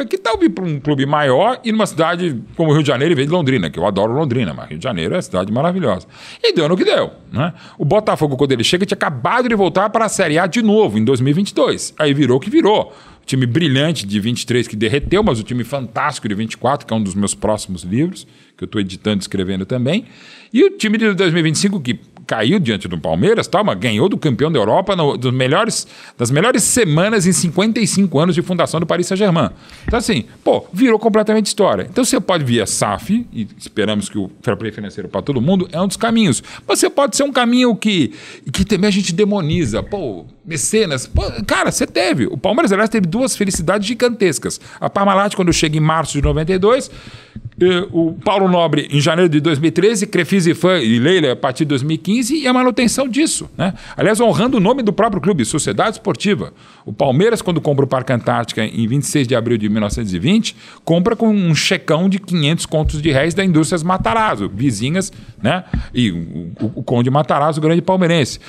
que tal vir para um clube maior e numa cidade como o Rio de Janeiro em vez de Londrina, que eu adoro Londrina, mas Rio de Janeiro é uma cidade maravilhosa. E deu no que deu, né? O Botafogo, quando ele chega, tinha acabado de voltar para a Série A de novo, em 2022. Aí virou o que virou. O time brilhante de 23 que derreteu, mas o time fantástico de 24, que é um dos meus próximos livros, que eu estou editando e escrevendo também. E o time de 2025 que caiu diante do Palmeiras, mas ganhou do campeão da Europa das melhores semanas em 55 anos de fundação do Paris Saint-Germain. Então assim, virou completamente história. Então você pode vir a SAF, e esperamos que o fair play financeiro para todo mundo é um dos caminhos. Mas você pode ser um caminho que também a gente demoniza. Mecenas. Cara, você teve. O Palmeiras, aliás, teve duas felicidades gigantescas. A Parmalat, quando chega em março de 92, o Paulo Nobre em janeiro de 2013, Crefisa e Leila a partir de 2015 e a manutenção disso, né? Aliás, honrando o nome do próprio clube, Sociedade Esportiva. O Palmeiras, quando compra o Parque Antártica em 26 de abril de 1920, compra com um checão de 500 contos de réis da Indústrias Matarazzo, vizinhas, né? E o Conde Matarazzo, o grande palmeirense.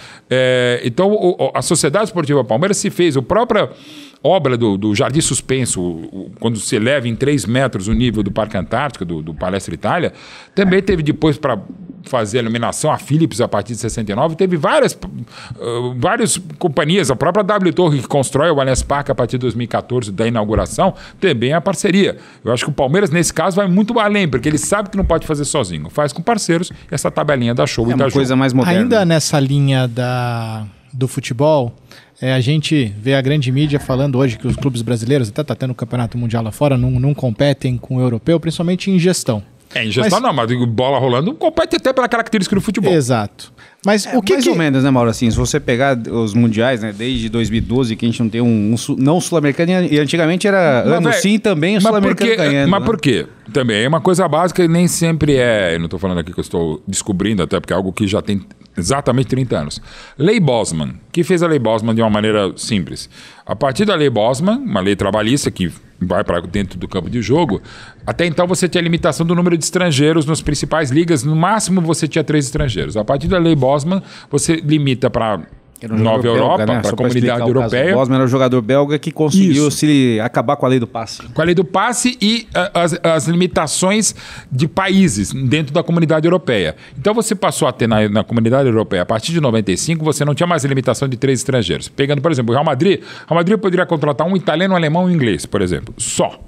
Então, a Sociedade Esportiva Palmeiras se fez, a própria obra do Jardim Suspenso, quando se eleva em 3 metros o nível do Parque Antártica, do Palestra Itália, também teve depois para fazer a iluminação a Philips a partir de 69, teve várias companhias, a própria W Torre que constrói o Allianz Parque a partir de 2014, da inauguração, também é a parceria. Eu acho que o Palmeiras, nesse caso, vai muito além, porque ele sabe que não pode fazer sozinho, faz com parceiros, essa tabelinha da Show e da uma coisa mais moderna. Ainda nessa linha do futebol, a gente vê a grande mídia falando hoje que os clubes brasileiros, até está tendo o campeonato mundial lá fora, não competem com o europeu, principalmente em gestão. Em gestão mas bola rolando compete até pela característica do futebol. Exato. Mas o que mais ou menos, né, Mauro? Assim, se você pegar os mundiais, né, desde 2012, que a gente não tem não sul-americano, e antigamente era sim também o sul-americano ganhando. Mas por quê? Também é uma coisa básica e nem sempre eu não estou falando aqui que eu estou descobrindo, até porque é algo que já tem exatamente 30 anos. Lei Bosman, que fez a Lei Bosman de uma maneira simples. A partir da Lei Bosman, uma lei trabalhista que vai para dentro do campo de jogo, até então você tinha limitação do número de estrangeiros nas principais ligas, no máximo você tinha 3 estrangeiros. A partir da Lei Bosman, você limita para Nova Europa, né? Para a comunidade europeia. O Bosman era o jogador belga que conseguiu acabar com a lei do passe. Com a lei do passe e as limitações de países dentro da comunidade europeia. Então você passou a ter na comunidade europeia, a partir de 95, você não tinha mais a limitação de 3 estrangeiros. Pegando, por exemplo, o Real Madrid poderia contratar um italiano, um alemão e um inglês, por exemplo, só.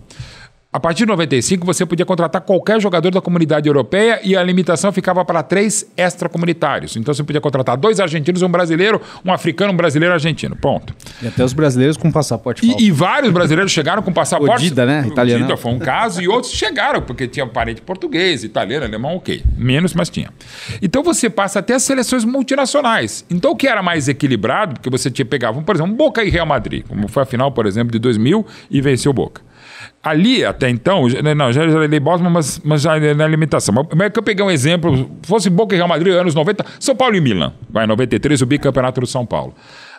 A partir de 95, você podia contratar qualquer jogador da comunidade europeia e a limitação ficava para 3 extracomunitários. Então você podia contratar 2 argentinos, um brasileiro, um africano, um brasileiro argentino. Ponto. E até os brasileiros com passaporte falso. E vários brasileiros chegaram com passaporte. Odida, né? Italiano. Odida foi um caso e outros chegaram, porque tinha parente português, italiano, alemão, ok. Menos, mas tinha. Então você passa até as seleções multinacionais. Então o que era mais equilibrado, porque você pegava, por exemplo, Boca e Real Madrid, como foi a final, por exemplo, de 2000 e venceu o Boca. Ali, até então, já lei Bosman, mas já na limitação. Mas é que eu peguei um exemplo, fosse Boca e Real Madrid, anos 90, São Paulo e Milan, vai, 93, o bicampeonato do São Paulo.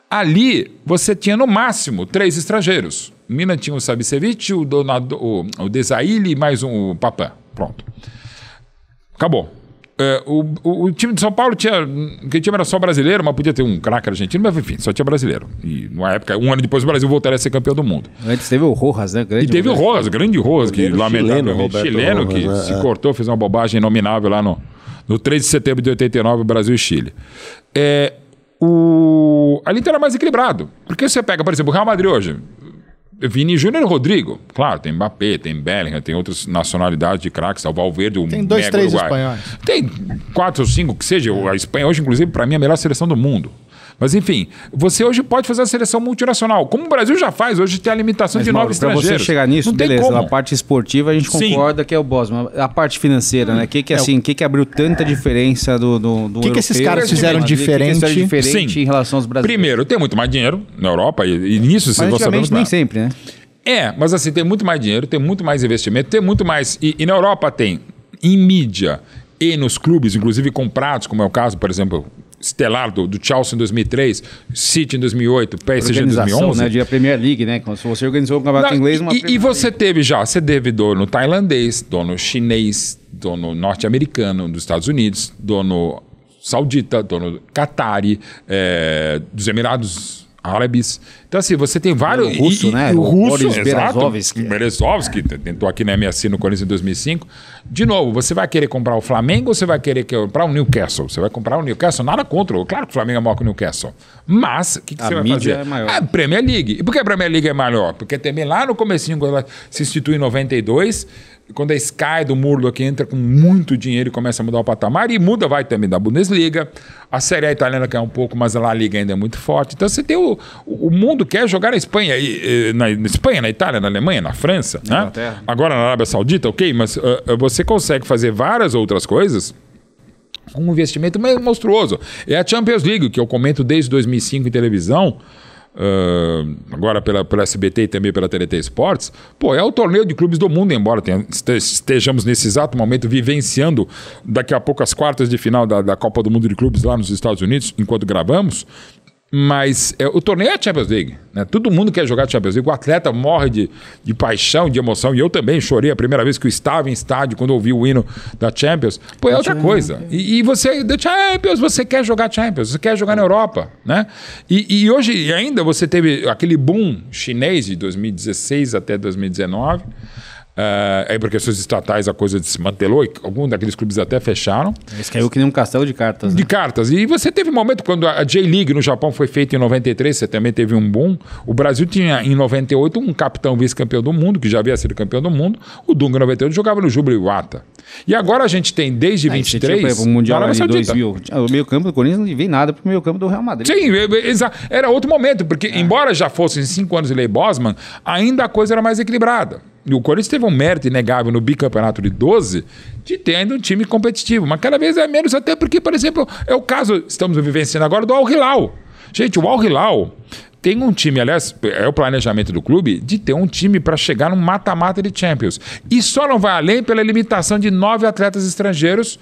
Ali, você tinha no máximo 3 estrangeiros. O Milan tinha o Savicevic, o Desailly e mais o Papin. Pronto. Acabou. O time de São Paulo que time era só brasileiro, mas podia ter um craque argentino, mas enfim, só tinha brasileiro. E numa época, um ano depois o Brasil voltaria a ser campeão do mundo. Antes teve o Rojas, né? Teve o Rojas, o grande Rojas, que lamentavelmente chileno, que se cortou, fez uma bobagem inominável lá no 3 de setembro de 89, Brasil e Chile. Ali era mais equilibrado. Porque você pega, por exemplo, o Real Madrid hoje, Vini Júnior e Rodrigo, claro, tem Mbappé, tem Bellingham, tem outras nacionalidades de craques, o Valverde, o tem 2, 3 espanhóis. Tem 4 ou 5 que seja. A Espanha hoje, inclusive, para mim, é a melhor seleção do mundo. Mas, enfim, você hoje pode fazer a seleção multinacional. Como o Brasil já faz, hoje tem a limitação de 9 estrangeiros. Para você chegar nisso, beleza, na parte esportiva a gente concorda que é o Bosman. A parte financeira, né? O que abriu tanta diferença do europeu? O que esses caras fizeram diferente em relação aos brasileiros? Primeiro, tem muito mais dinheiro na Europa e nisso vocês vão saber. Nem sempre, né? Mas assim, tem muito mais dinheiro, tem muito mais investimento, tem muito mais... E na Europa tem, em mídia e nos clubes, inclusive comprados, como é o caso, por exemplo... estelar do Chelsea em 2003, City em 2008, PSG em 2011. Né, de Premier League, né? Como se você organizou o campeonato inglês... E você teve dono tailandês, dono chinês, dono norte-americano dos Estados Unidos, dono saudita, dono qatari, dos Emirados Árabes. Então, assim, você tem vários... O russo, né? O russo, Berezovski. Berezovski, tentou aqui na MSC no Corinthians em 2005. De novo, você vai querer comprar o Flamengo ou você vai querer comprar o Newcastle? Você vai comprar o Newcastle? Nada contra. Claro que o Flamengo é maior que o Newcastle. Mas, o que você vai fazer? É maior. A Premier League. E por que a Premier League é maior? Porque também lá no comecinho, quando ela se institui em 92... quando a Sky do Murdoch entra com muito dinheiro e começa a mudar o patamar, e muda, vai também da Bundesliga, a Série A italiana cai um pouco, mas a La Liga ainda é muito forte. Então você tem o mundo quer jogar na Espanha, na Espanha, na Itália, na Alemanha, na França, né? Agora na Arábia Saudita, ok, mas você consegue fazer várias outras coisas com um investimento meio monstruoso. É a Champions League, que eu comento desde 2005 em televisão, agora pela SBT e também pela TNT Sports. Pô, é o torneio de clubes do mundo, embora estejamos nesse exato momento vivenciando daqui a pouco as quartas de final da Copa do Mundo de Clubes lá nos Estados Unidos, enquanto gravamos. Mas o torneio é a Champions League, né? Todo mundo quer jogar Champions League. O atleta morre de paixão, de emoção. E eu também chorei a primeira vez que eu estava em estádio, quando eu ouvi o hino da Champions. Pô, é outra coisa. E você, da Champions, você quer jogar Champions, você quer jogar na Europa, né? E hoje ainda você teve aquele boom chinês de 2016 até 2019. Aí por questões estatais a coisa se mantelou e alguns daqueles clubes até fecharam. Esse caiu que nem um castelo de cartas. De cartas. E você teve um momento quando a J-League no Japão foi feita em 93, você também teve um boom. O Brasil tinha em 98 um capitão vice-campeão do mundo, que já havia sido campeão do mundo. O Dunga em 98 jogava no Júbilo Iwata. E agora a gente tem desde 23... o Mundial em 2000. O meio campo do Corinthians não vem nada pro meio campo do Real Madrid. Sim, era outro momento, porque embora já fossem 5 anos de Lei Bosman, ainda a coisa era mais equilibrada. E o Corinthians teve um mérito inegável no bicampeonato de 12 de ter ainda um time competitivo. Mas cada vez é menos, até porque, por exemplo, é o caso, estamos vivenciando agora, do Al Hilal. Gente, o Al Hilal tem um time, aliás, é o planejamento do clube, de ter um time para chegar no mata-mata de Champions. E só não vai além pela limitação de 9 atletas estrangeiros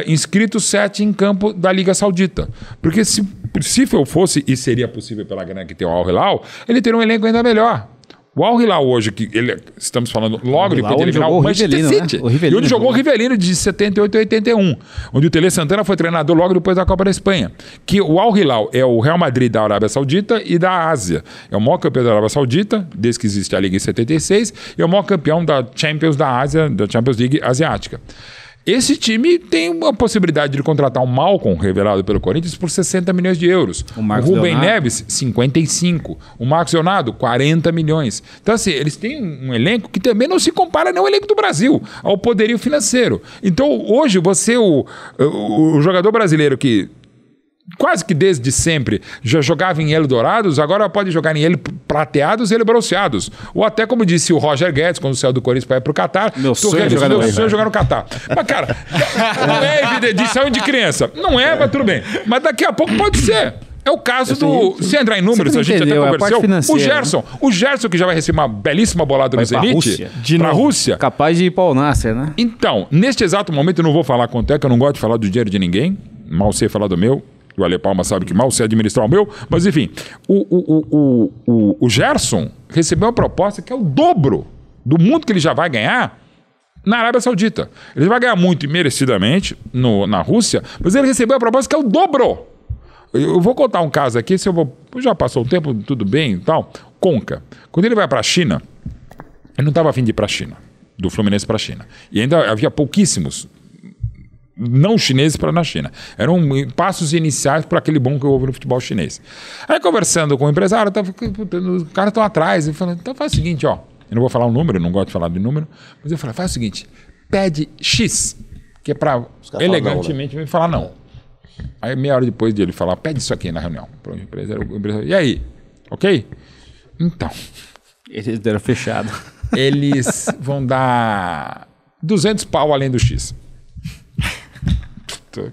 inscritos, 7 em campo da Liga Saudita. Porque se fosse, e seria possível pela grana que tem o Al Hilal, ele teria um elenco ainda melhor. O Al Hilal hoje, que estamos falando logo depois de eliminar o Manchester City, e onde jogou o Rivelino de 78 a 81, onde o Tele Santana foi treinador logo depois da Copa da Espanha. Que o Al Hilal é o Real Madrid da Arábia Saudita e da Ásia. É o maior campeão da Arábia Saudita, desde que existe a Liga em 76, e é o maior campeão da Champions da Ásia, da Champions League asiática. Esse time tem uma possibilidade de contratar um Malcom, revelado pelo Corinthians, por 60 milhões de euros. O Rubem Neves, 55. O Marcos Leonardo, 40 milhões. Então, assim, eles têm um elenco que também não se compara nem ao elenco do Brasil, ao poderio financeiro. Então, hoje, você, o jogador brasileiro que quase que desde sempre já jogava em Eldorados, agora pode jogar em prateados e bronzeados. Ou até, como disse o Roger Guedes, quando saiu do Corinthians para ir pro Catar, meu sonho é jogar no Catar. Mas, cara, não é evidente, saiu de criança. Não é, mas tudo bem. Mas daqui a pouco pode ser. É o caso do... Se entrar em números, a gente até conversou. O Gerson, que já vai receber uma belíssima bolada no Zenit, pra Rússia. Capaz de ir para o Nasser, né? Então, neste exato momento, eu não vou falar quanto é, que eu não gosto de falar do dinheiro de ninguém. Mal sei falar do meu. O Ale Palma sabe que mal sei administrar o meu. Mas, enfim, o Gerson recebeu uma proposta que é o dobro do mundo que ele já vai ganhar na Arábia Saudita. Ele vai ganhar muito e merecidamente na Rússia, mas ele recebeu a proposta que é o dobro. Eu vou contar um caso aqui, já passou o tempo, tudo bem e tal. Conca. Quando ele vai para a China, ele não estava a fim de ir para a China, do Fluminense para a China. E ainda havia pouquíssimos não chineses para na China. Eram passos iniciais para aquele bom que houve no futebol chinês. Aí, conversando com o empresário, os caras estão atrás. Eu falei, então faz o seguinte, ó. Eu não vou falar o número, eu não gosto de falar de número, mas eu falei, faz o seguinte, pede X, que é para elegantemente me falar não. Aí, meia hora depois de ele falar, pede isso aqui na reunião. Para o empresário, e aí? Ok? Então. Eles deram fechado. Eles vão dar 200 pau além do X. Tem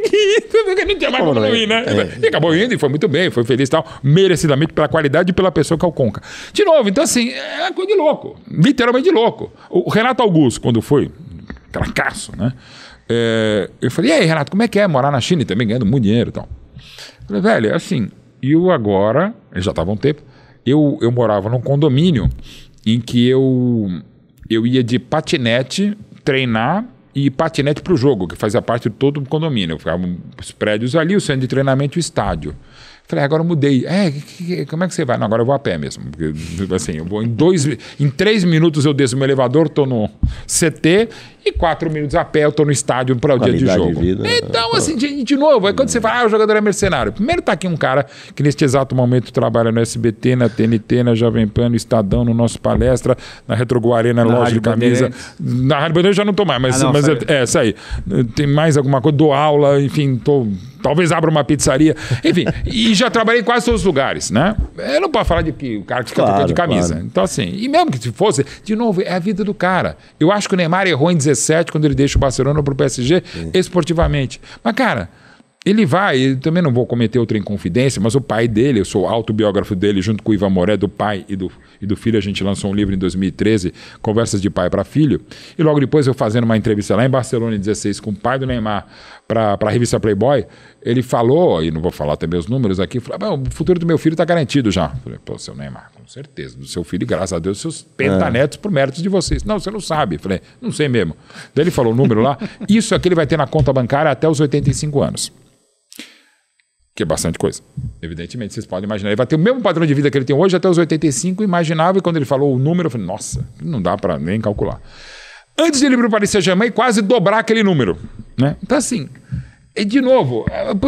que ir, não tinha mais como não ir, né? E acabou indo e foi muito bem, foi feliz e tal, merecidamente pela qualidade e pela pessoa que é o Conca. De novo, então assim, é uma coisa de louco, literalmente de louco. O Renato Augusto, quando foi, cracaço, né? Eu falei, e aí, Renato, como é que é morar na China e também ganhando muito dinheiro e tal? Eu falei, velho, assim, eu agora, ele já estava há um tempo, eu morava num condomínio em que eu ia de patinete treinar e patinete para o jogo, que fazia parte de todo o condomínio. Ficavam os prédios ali, o centro de treinamento e o estádio. Falei, agora eu mudei. Como é que você vai? Não, agora eu vou a pé mesmo. Porque, assim, eu vou em 3 minutos eu desço no meu elevador, tô no CT, e 4 minutos a pé eu tô no estádio para o dia de jogo. De vida, então, assim, de novo, aí quando você fala, o jogador é mercenário. Primeiro tá aqui um cara que neste exato momento trabalha no SBT, na TNT, na Jovem Pan, no Estadão, no Nosso Palestra, na Retroguarena, na loja de camisa. Na Rádio Bandeira eu já não tô mais, mas essa aí. Tem mais alguma coisa, dou aula, enfim, talvez abra uma pizzaria. Enfim, e já trabalhei em quase todos os lugares, né? Eu não posso falar de que o cara que fica de camisa. Claro. Então, assim, e mesmo que se fosse, de novo, é a vida do cara. Eu acho que o Neymar errou em 17 quando ele deixa o Barcelona pro PSG, esportivamente. Mas, cara, ele vai, eu também não vou cometer outra inconfidência, mas o pai dele, eu sou autobiógrafo dele, junto com o Ivan Moré, do pai e do filho, a gente lançou um livro em 2013, Conversas de Pai para Filho, e logo depois eu fazendo uma entrevista lá em Barcelona, em 16, com o pai do Neymar, para a revista Playboy, ele falou, e não vou falar também os números aqui, falou, o futuro do meu filho está garantido já. Eu falei, pô, seu Neymar, com certeza, do seu filho, graças a Deus, seus pentanetos por méritos de vocês. Não, você não sabe. Eu falei, não sei mesmo. Daí ele falou o número lá, isso aqui ele vai ter na conta bancária até os 85 anos. Que é bastante coisa. Evidentemente, vocês podem imaginar. Ele vai ter o mesmo padrão de vida que ele tem hoje até os 85, imaginava, e quando ele falou o número, eu falei, nossa, não dá para nem calcular. Antes de ele ir para o Paris Saint-Germain, quase dobrar aquele número. Né? Então, assim, e de novo,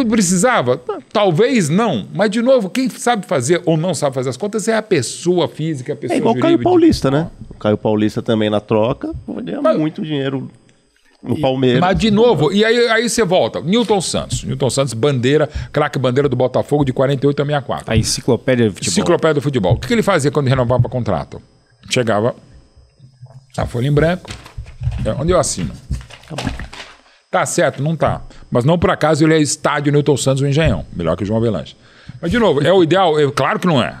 precisava? Talvez não, mas de novo, quem sabe fazer ou não sabe fazer as contas é a pessoa física, a pessoa igual o Caio Paulista, né? O Caio Paulista também na troca, ganha muito dinheiro no Palmeiras. Mas de novo, e aí você volta. Newton Santos, bandeira, craque bandeira do Botafogo de 48 a 64. A enciclopédia do futebol. Enciclopédia do futebol. O que ele fazia quando renovava contrato? Chegava a folha em branco, onde eu assino. Tá certo? Não tá. Mas não por acaso ele é estádio Newton Santos ou Engenhão. Melhor que o João Avelange. Mas de novo, é o ideal? Claro que não é.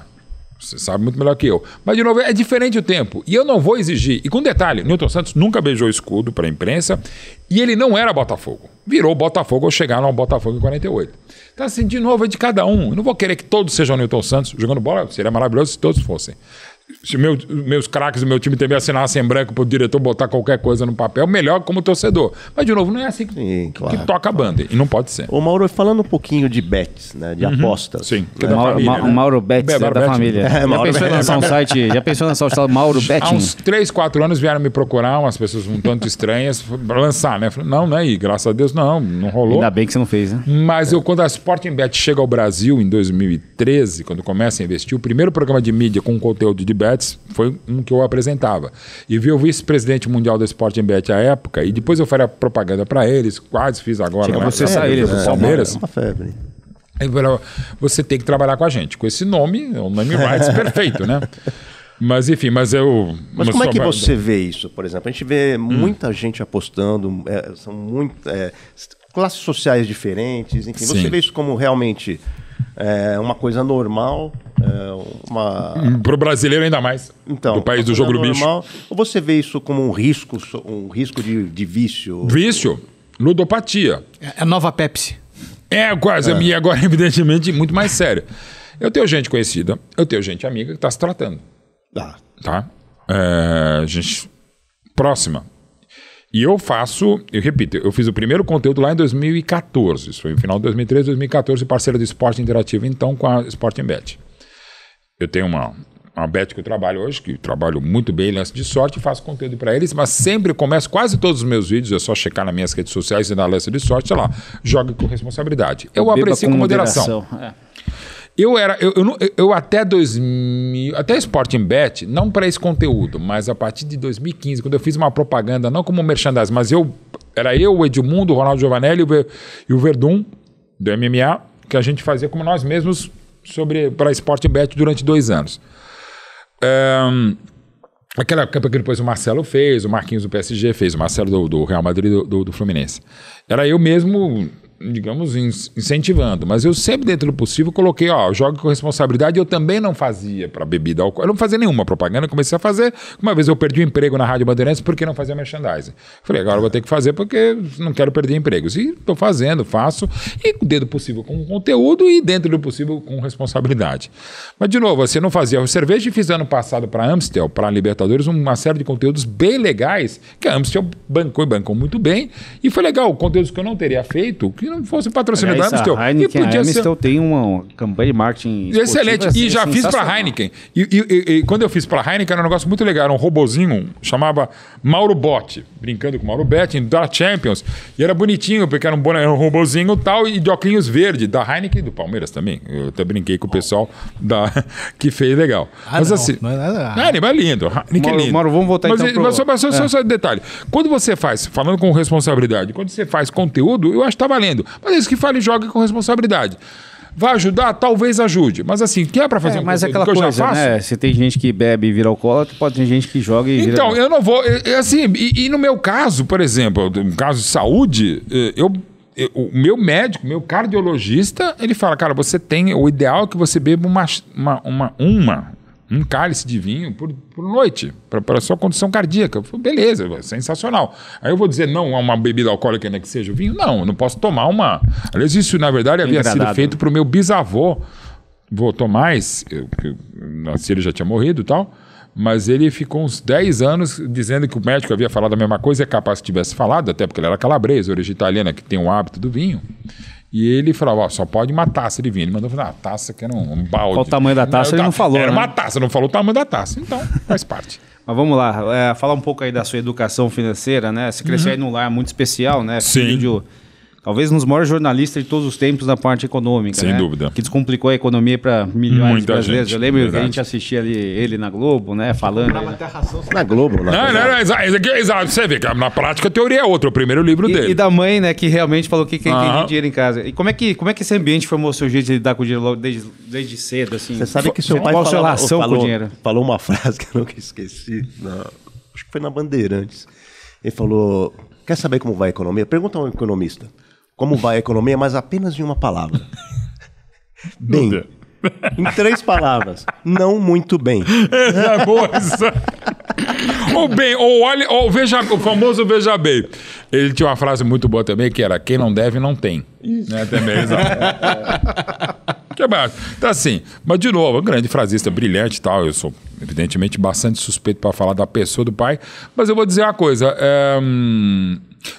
Você sabe muito melhor que eu. Mas, de novo, é diferente o tempo. E eu não vou exigir. E com detalhe, Newton Santos nunca beijou escudo para a imprensa e ele não era Botafogo. Virou Botafogo ou chegaram ao Botafogo em 48. Então, assim, de novo, é de cada um. Eu não vou querer que todos sejam Newton Santos jogando bola. Seria maravilhoso se todos fossem. Se meus craques do meu time também assinassem em branco para o diretor botar qualquer coisa no papel, melhor como torcedor. Mas, de novo, não é assim que toca a banda. E não pode ser. Ô, Mauro, falando um pouquinho de bets, né? De apostas. Sim. Né? Da família, né? Mauro Bets, da família. Já pensou em lançar o site Mauro Betting? Há uns 3, 4 anos vieram me procurar, umas pessoas um tanto estranhas, para lançar, né? Falei, não, né? E graças a Deus, não rolou. Ainda bem que você não fez, né? Mas quando a Sporting Bet chega ao Brasil, em 2013, quando começa a investir, o primeiro programa de mídia com conteúdo de bets foi um que eu apresentava. E vi o vice-presidente mundial da Sporting Bet à época, e depois eu faria propaganda para eles, quase fiz agora. Chega você sair do Palmeiras. É uma febre. Você tem que trabalhar com a gente. Com esse nome, o name rights perfeito, né? Mas enfim, Mas como é que você vê isso, por exemplo? A gente vê muita gente apostando, são classes sociais diferentes, enfim. Sim. Você vê isso como realmente uma coisa normal? Para o brasileiro ainda mais, então, do país do jogo do bicho. Ou você vê isso como um risco de vício? Vício, ludopatia. É a nova Pepsi. Quase. E agora, evidentemente, muito mais sério. Eu tenho gente conhecida, eu tenho gente amiga que está se tratando. Tá? Gente próxima. E eu repito, eu fiz o primeiro conteúdo lá em 2014. Isso foi no final de 2013, 2014, parceira do Esporte Interativo, então, com a Sporting Bet. Eu tenho uma bet que eu trabalho hoje, que eu trabalho muito bem, lance de sorte, faço conteúdo para eles, mas sempre começo, quase todos os meus vídeos, é só checar nas minhas redes sociais e na lance de sorte, sei lá, joga com responsabilidade. Eu aprecio com moderação. Eu até 2000, até Sporting Bet, não para esse conteúdo, mas a partir de 2015, quando eu fiz uma propaganda, não como merchandising, mas era eu, o Edmundo, o Ronaldo Giovanelli e o Verdun, do MMA, que a gente fazia como nós mesmos para Sporting Bet durante 2 anos. Aquela campanha que depois o Marcelo fez, o Marquinhos do PSG fez, o Marcelo do Real Madrid do Fluminense. Era eu mesmo, digamos, incentivando. Mas eu sempre, dentro do possível, coloquei, jogue com responsabilidade. Eu também não fazia para bebida alcoólica. Eu não fazia nenhuma propaganda, comecei a fazer. Uma vez eu perdi o emprego na Rádio Bandeirantes porque não fazia merchandising. Falei, agora eu vou ter que fazer porque não quero perder empregos. E estou fazendo, faço. E dentro do possível com conteúdo e dentro do possível com responsabilidade. Mas, de novo, você não fazia cerveja e fiz ano passado para a Amstel, para a Libertadores, uma série de conteúdos bem legais que a Amstel bancou muito bem. E foi legal. Conteúdos que eu não teria feito, que não fosse patrocinador da Amistel. A Amistel tem uma campanha de marketing excelente. E já fiz para a Heineken. E quando eu fiz para a Heineken, era um negócio muito legal. Era um robozinho, chamava Mauro Botti, brincando com o Mauro Betti, da Champions. E era bonitinho, porque era um robozinho tal, e de óculos verde, da Heineken e do Palmeiras também. Eu até brinquei com o pessoal que fez legal. Mas não, assim... não é nada. Heineken é lindo. Heineken é lindo. Mauro, vamos voltar então Mas só um detalhe. Quando você faz, falando com responsabilidade, quando você faz conteúdo, eu acho que tá valendo. Mas é isso que fala e joga com responsabilidade. Vai ajudar? Talvez ajude. Mas assim, que é pra fazer mas conteúdo aquela que eu coisa, já faço? né? Se tem gente que bebe e vira alcoólatra, pode ter gente que joga e vira... Então, eu não vou... assim, e no meu caso, por exemplo, no caso de saúde, o meu médico, meu cardiologista, ele fala, cara, você tem... O ideal é que você beba um cálice de vinho por noite, para a sua condição cardíaca. Eu falei, beleza, sensacional. Aí eu vou dizer não a uma bebida alcoólica, né, que seja o vinho? Não, eu não posso tomar uma... Aliás, isso, na verdade, havia sido feito para o meu bisavô, vô Tomás, que ele já tinha morrido e tal, mas ele ficou uns 10 anos dizendo que o médico havia falado a mesma coisa, é capaz que tivesse falado, até porque ele era calabresa, origem italiana, que tem o hábito do vinho. E ele falava, só pode uma taça de vinho. Ele mandou falar, taça que era um balde. Qual o tamanho da taça ele não falou, Era né? uma taça, não falou o tamanho da taça. Então, faz parte. Mas vamos lá, falar um pouco aí da sua educação financeira, né? Você cresceu aí num lar muito especial, né? Sim. Talvez um dos maiores jornalistas de todos os tempos na parte econômica, Sem dúvida. Que descomplicou a economia para milhões de brasileiros. gente, Eu lembro verdade. que a gente assistia ali ele na Globo, né? Falando. Na Globo, Não, exato. Você vê que na prática a teoria é outra, o primeiro livro dele. E da mãe, né? Que realmente falou que quem tem dinheiro em casa. E como é que esse ambiente formou o seu jeito de lidar com o dinheiro logo desde cedo, assim? Você sabe que seu pai Qual a sua relação com o dinheiro? falou uma frase que eu nunca esqueci. Acho que foi na Bandeirantes. Ele falou, quer saber como vai a economia? Pergunta a um economista. Como vai a economia, mas apenas em uma palavra. Bem. Em 3 palavras. Não muito bem. É boa essa. Ou bem, ou veja, o famoso veja bem. Ele tinha uma frase muito boa também, que era quem não deve, não tem. Né? Também, exato. Que barato. Então assim, mas de novo, um grande frasista, brilhante e tal. Eu sou, evidentemente, bastante suspeito para falar da pessoa do pai. Mas eu vou dizer uma coisa.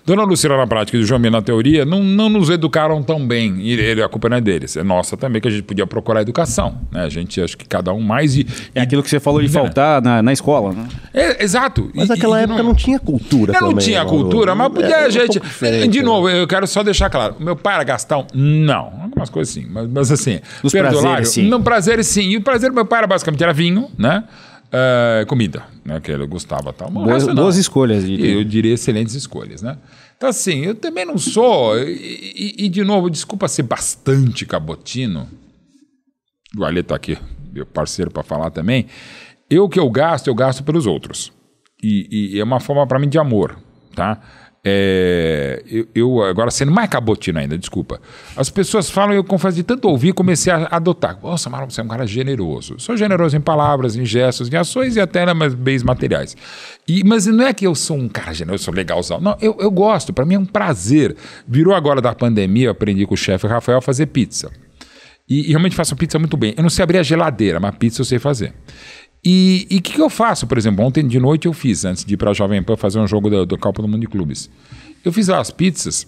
Dona Lucila na prática e o João Mir na teoria não nos educaram tão bem. E a culpa não é deles, é nossa também, que a gente podia procurar educação. Né? A gente, acho que cada um mais... É aquilo que você falou de faltar na escola, né? Exato. Mas naquela época não tinha cultura também. Não tinha cultura, mas podia a gente... De novo, eu quero só deixar claro. Meu pai era Gastão? Não. Algumas coisas sim. Mas assim... Os prazeres, sim. Não, prazeres sim. E o prazer do meu pai era basicamente vinho, né? Comida, né? Que ele gostava tal. Boas escolhas. Eu diria excelentes escolhas, né? Então assim, eu também não sou... E de novo, desculpa ser bastante cabotino. O Ale tá aqui, meu parceiro para falar também. Eu gasto pelos outros. E é uma forma para mim de amor, tá? Eu agora sendo mais cabotino ainda, desculpa. As pessoas falam, eu confesso, de tanto ouvir, comecei a adotar. Nossa, Marlon, você é um cara generoso. Sou generoso em palavras, em gestos, em ações e até em bens materiais. Mas não é que eu sou um cara generoso, eu sou legalzão. Não, eu gosto, para mim é um prazer. Virou agora da pandemia, eu aprendi com o chefe Rafael a fazer pizza. E realmente faço pizza muito bem. Eu não sei abrir a geladeira, mas pizza eu sei fazer. E o que eu faço, por exemplo, ontem de noite eu fiz, antes de ir para a Jovem Pan fazer um jogo do Copa do Mundo de Clubes. Eu fiz lá as pizzas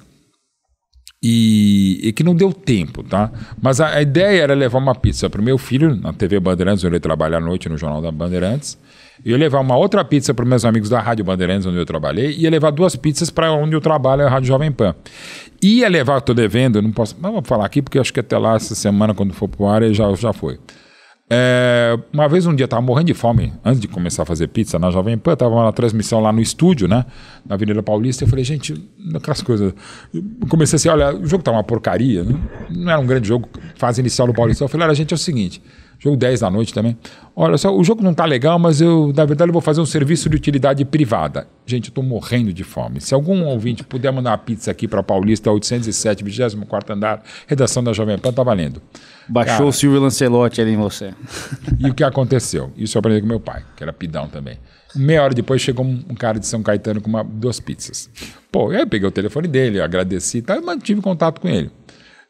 e que não deu tempo, tá? Mas a ideia era levar uma pizza para o meu filho, na TV Bandeirantes, onde ele trabalha à noite no Jornal da Bandeirantes. Eu ia levar uma outra pizza para os meus amigos da Rádio Bandeirantes, onde eu trabalhei, e ia levar 2 pizzas para onde eu trabalho, a Rádio Jovem Pan. Ia levar, estou devendo, eu não posso... Mas vou falar aqui, porque acho que até lá, essa semana, quando for para o ar, já foi. Uma vez um dia eu estava morrendo de fome antes de começar a fazer pizza na Jovem Pan, estava na transmissão lá no estúdio, né, na Avenida Paulista. Eu falei, gente, aquelas coisas. Eu comecei assim, olha, o jogo tá uma porcaria, né? Não era um grande jogo, fase inicial do Paulista. Eu falei, olha, gente, é o seguinte, jogo 10 da noite também. Olha só, o jogo não tá legal, mas na verdade eu vou fazer um serviço de utilidade privada. Gente, eu tô morrendo de fome. Se algum ouvinte puder mandar uma pizza aqui para Paulista, 807, 24º andar, redação da Jovem Pan, tá valendo. Baixou o Silvio Lancelotti ali em você. E o que aconteceu? Isso eu aprendi com meu pai, que era pidão também. Meia hora depois chegou um cara de São Caetano com 2 pizzas. Pô, aí eu peguei o telefone dele, agradeci e tal, e mantive contato com ele.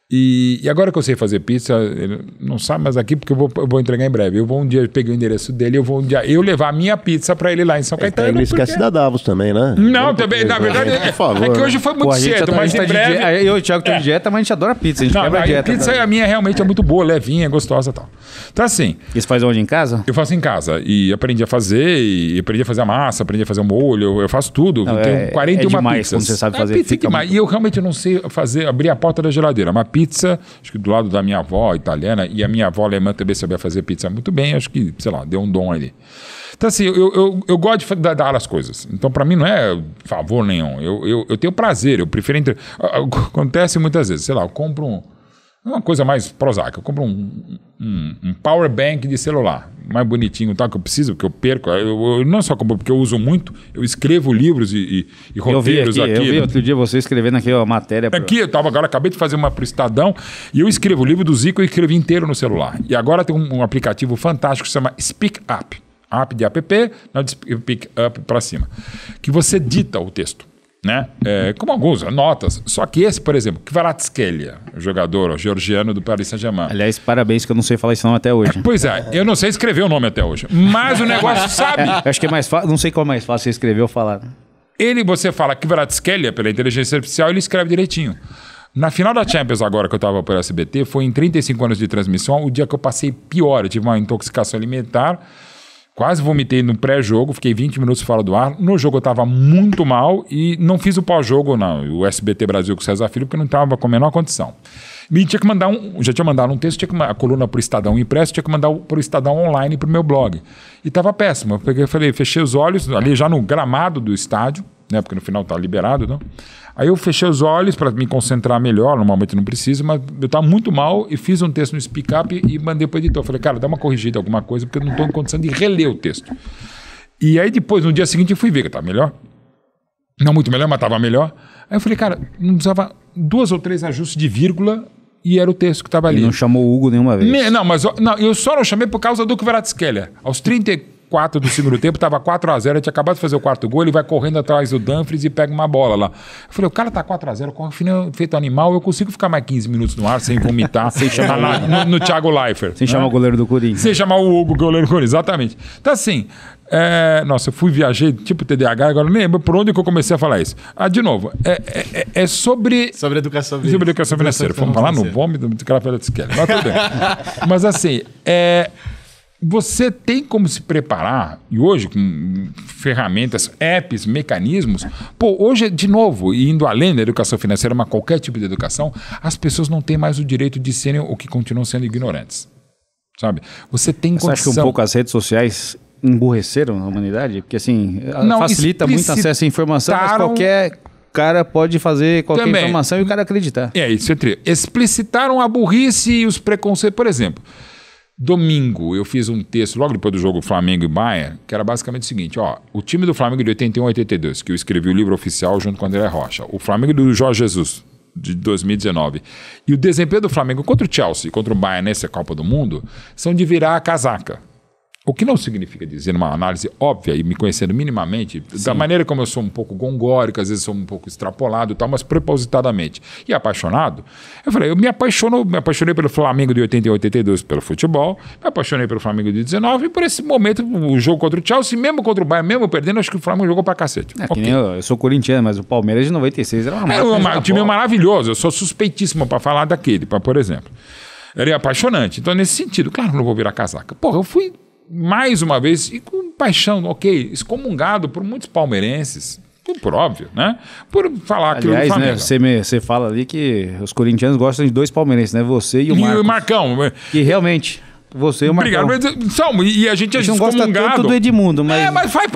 E agora que eu sei fazer pizza, ele não sabe mais aqui, porque eu vou entregar em breve. Eu vou um dia pegar o endereço dele, eu levar a minha pizza pra ele lá em São Caetano. Ele esquece da Davos também, né? Não, também, na verdade, é que hoje foi muito cedo, mas em breve... Eu e o Thiago estamos de dieta, mas a gente adora pizza, a gente quebra a dieta. A pizza a minha realmente é muito boa, levinha, gostosa e tal. Então assim... E você faz onde, em casa? Eu faço em casa, e aprendi a fazer, a massa, aprendi a fazer o molho, eu faço tudo. Não, tenho 41 demais pizzas. quando você sabe fazer. Pizza é demais. E eu realmente não sei abrir a porta da geladeira. Uma pizza, acho que do lado da minha avó italiana, e a minha avó alemã também sabia fazer pizza muito bem, acho que, sei lá, deu um dom ali. Então assim, eu gosto de dar as coisas. Então para mim não é favor nenhum. Eu tenho prazer, eu prefiro... Acontece muitas vezes, sei lá, eu compro uma coisa mais prosaica. Eu compro um power bank de celular, mais bonitinho, tal, que eu preciso, que eu perco. Eu não só compro porque eu uso muito, eu escrevo livros e roteiros aqui. Eu vi outro dia você escrevendo aqui uma matéria. Aqui, acabei de fazer uma para o Estadão, e eu escrevo o livro do Zico, eu escrevi inteiro no celular. E agora tem um aplicativo fantástico que se chama Speak Up. App de app, não de Speak Up para cima. Que você dita o texto. Né? Como alguns, notas. Só que esse, por exemplo, Kvaratskhelia, o jogador georgiano do Paris Saint-Germain. Aliás, parabéns que eu não sei falar esse nome até hoje. Pois é, eu não sei escrever o nome até hoje. Mas o negócio sabe. Acho que é mais fácil, não sei qual é mais fácil você escrever ou falar. Você fala Kvaratskhelia pela inteligência artificial, ele escreve direitinho. Na final da Champions agora que eu estava pelo SBT, foi em 35 anos de transmissão, o dia que eu passei pior. Eu tive uma intoxicação alimentar. Quase vomitei no pré-jogo, fiquei 20 minutos fora do ar. No jogo eu estava muito mal e não fiz o pós-jogo no SBT Brasil com o César Filho, porque não estava com a menor condição. E tinha que mandar já tinha mandado um texto, tinha que mandar a coluna para o Estadão impresso, tinha que mandar para o Estadão online para o meu blog. E estava péssimo. Eu peguei, fechei os olhos, ali já no gramado do estádio, né, porque no final está liberado, não? Aí eu fechei os olhos para me concentrar melhor, normalmente não preciso, mas eu estava muito mal e fiz um texto no Speak Up e mandei para o editor. Falei, cara, dá uma corrigida, alguma coisa, porque eu não estou em condição de reler o texto. E aí depois, no dia seguinte, eu fui ver que estava melhor. Não muito melhor, mas estava melhor. Aí eu falei, cara, não precisava 2 ou 3 ajustes de vírgula e era o texto que estava ali. E não chamou o Hugo nenhuma vez. Eu só não chamei por causa do Kvaratskhelia. Aos 34 do segundo tempo, estava 4-0, ele tinha acabado de fazer o 4º gol, ele vai correndo atrás do Dumfries e pega uma bola lá. Eu falei, o cara tá 4-0, corre feito animal, eu consigo ficar mais 15 minutos no ar sem vomitar, sem chamar no Thiago Leifert. Sem chamar o goleiro do Corinthians. Sem chamar o Hugo, goleiro do Corinthians, exatamente. Então assim, nossa, eu viajei tipo TDAH, agora nem lembro por onde que eu comecei a falar isso. De novo, é sobre... Sobre educação financeira. Sobre educação financeira. Vamos falar no vômito do cara pela esquerda. Mas tudo bem. Mas assim, você tem como se preparar, e hoje com ferramentas, apps, mecanismos, hoje, de novo, indo além da educação financeira, mas qualquer tipo de educação, as pessoas não têm mais o direito de serem o que continuam sendo ignorantes, sabe? Você tem condição... Você acha que um pouco as redes sociais emburreceram a humanidade? Porque assim, facilita muito acesso à informação, mas qualquer... cara pode fazer qualquer informação e o cara acreditar. Isso é tri. Explicitaram a burrice e os preconceitos, por exemplo... Domingo eu fiz um texto, logo depois do jogo Flamengo e Bayern, que era basicamente o seguinte, o time do Flamengo de 81 a 82, que eu escrevi o livro oficial junto com o André Rocha, o Flamengo do Jorge Jesus, de 2019, e o desempenho do Flamengo contra o Chelsea, contra o Bayern nessa Copa do Mundo, são de virar a casaca. O que não significa dizer, numa análise óbvia e me conhecendo minimamente, da maneira como eu sou um pouco gongórico, às vezes sou um pouco extrapolado e tal, mas propositadamente. E apaixonado, eu falei, eu me apaixonei pelo Flamengo de 81 a 82 pelo futebol, me apaixonei pelo Flamengo de 19 e por esse momento, o jogo contra o Chelsea, mesmo contra o Bayern, mesmo perdendo, acho que o Flamengo jogou pra cacete. Eu sou corintiano, mas o Palmeiras de 96 era uma um time maravilhoso, eu sou suspeitíssimo para falar daquele, por exemplo. Era apaixonante. Então, nesse sentido, claro que não vou virar casaca. Eu fui mais uma vez, e com paixão, excomungado por muitos palmeirenses, por óbvio, né? Por falar aquilo do Flamengo. Né, você fala ali que os corintianos gostam de 2 palmeirenses, né? Você e o Marcos. E o Marcão. Que realmente... Você e o Marcão. Obrigado. E a gente é excomungado. Não gosta tanto do Edmundo, mas... mas faz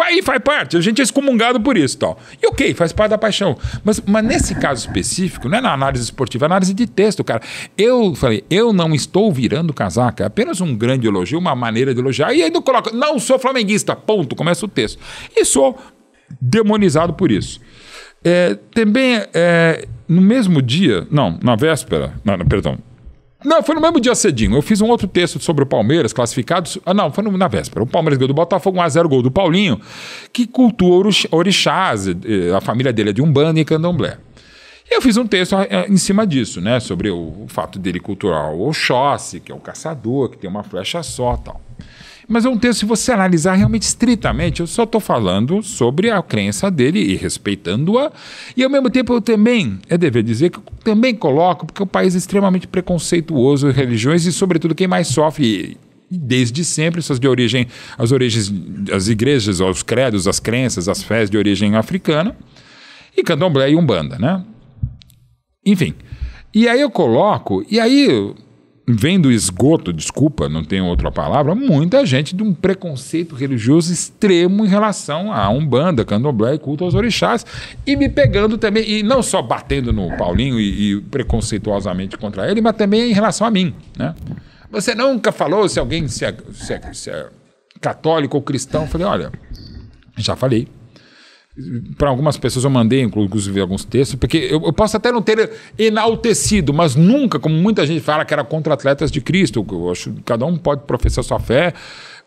parte. A gente é excomungado por isso. Tal. E faz parte da paixão. Mas nesse caso específico, não é na análise esportiva, é na análise de texto, cara. Eu falei, eu não estou virando casaca. É apenas um grande elogio, uma maneira de elogiar. E aí não coloca, não sou flamenguista, ponto. Começa o texto. E sou demonizado por isso. Também, no mesmo dia... Não, na véspera... Perdão. Não, foi no mesmo dia cedinho. Eu fiz um outro texto sobre o Palmeiras, classificados... foi na véspera. O Palmeiras ganhou do Botafogo, 1-0 gol do Paulinho, que cultua orixás. A família dele é de Umbanda e Candomblé. Eu fiz um texto em cima disso, né? Sobre o fato dele cultuar o Oxóssi, que é o caçador, que tem uma flecha só e tal. Mas é um texto, se você analisar realmente estritamente, eu só estou falando sobre a crença dele e respeitando-a. E ao mesmo tempo eu também, é dever dizer que eu também coloco, porque é um país extremamente preconceituoso em religiões e sobretudo quem mais sofre desde sempre, essas de origem, as igrejas, os credos, as crenças, as fés de origem africana, e candomblé e umbanda, né? Enfim, e aí eu coloco, e aí vem do esgoto, desculpa, não tenho outra palavra, muita gente de um preconceito religioso extremo em relação a umbanda, candomblé e culto aos orixás, e me pegando também, e não só batendo no Paulinho e preconceituosamente contra ele, mas também em relação a mim, né? Você nunca falou se alguém se é católico ou cristão? Eu falei, olha, já falei. Para algumas pessoas eu mandei, inclusive, alguns textos, porque eu posso até não ter enaltecido, mas nunca, como muita gente fala, que era contra atletas de Cristo. Eu acho que cada um pode professar sua fé.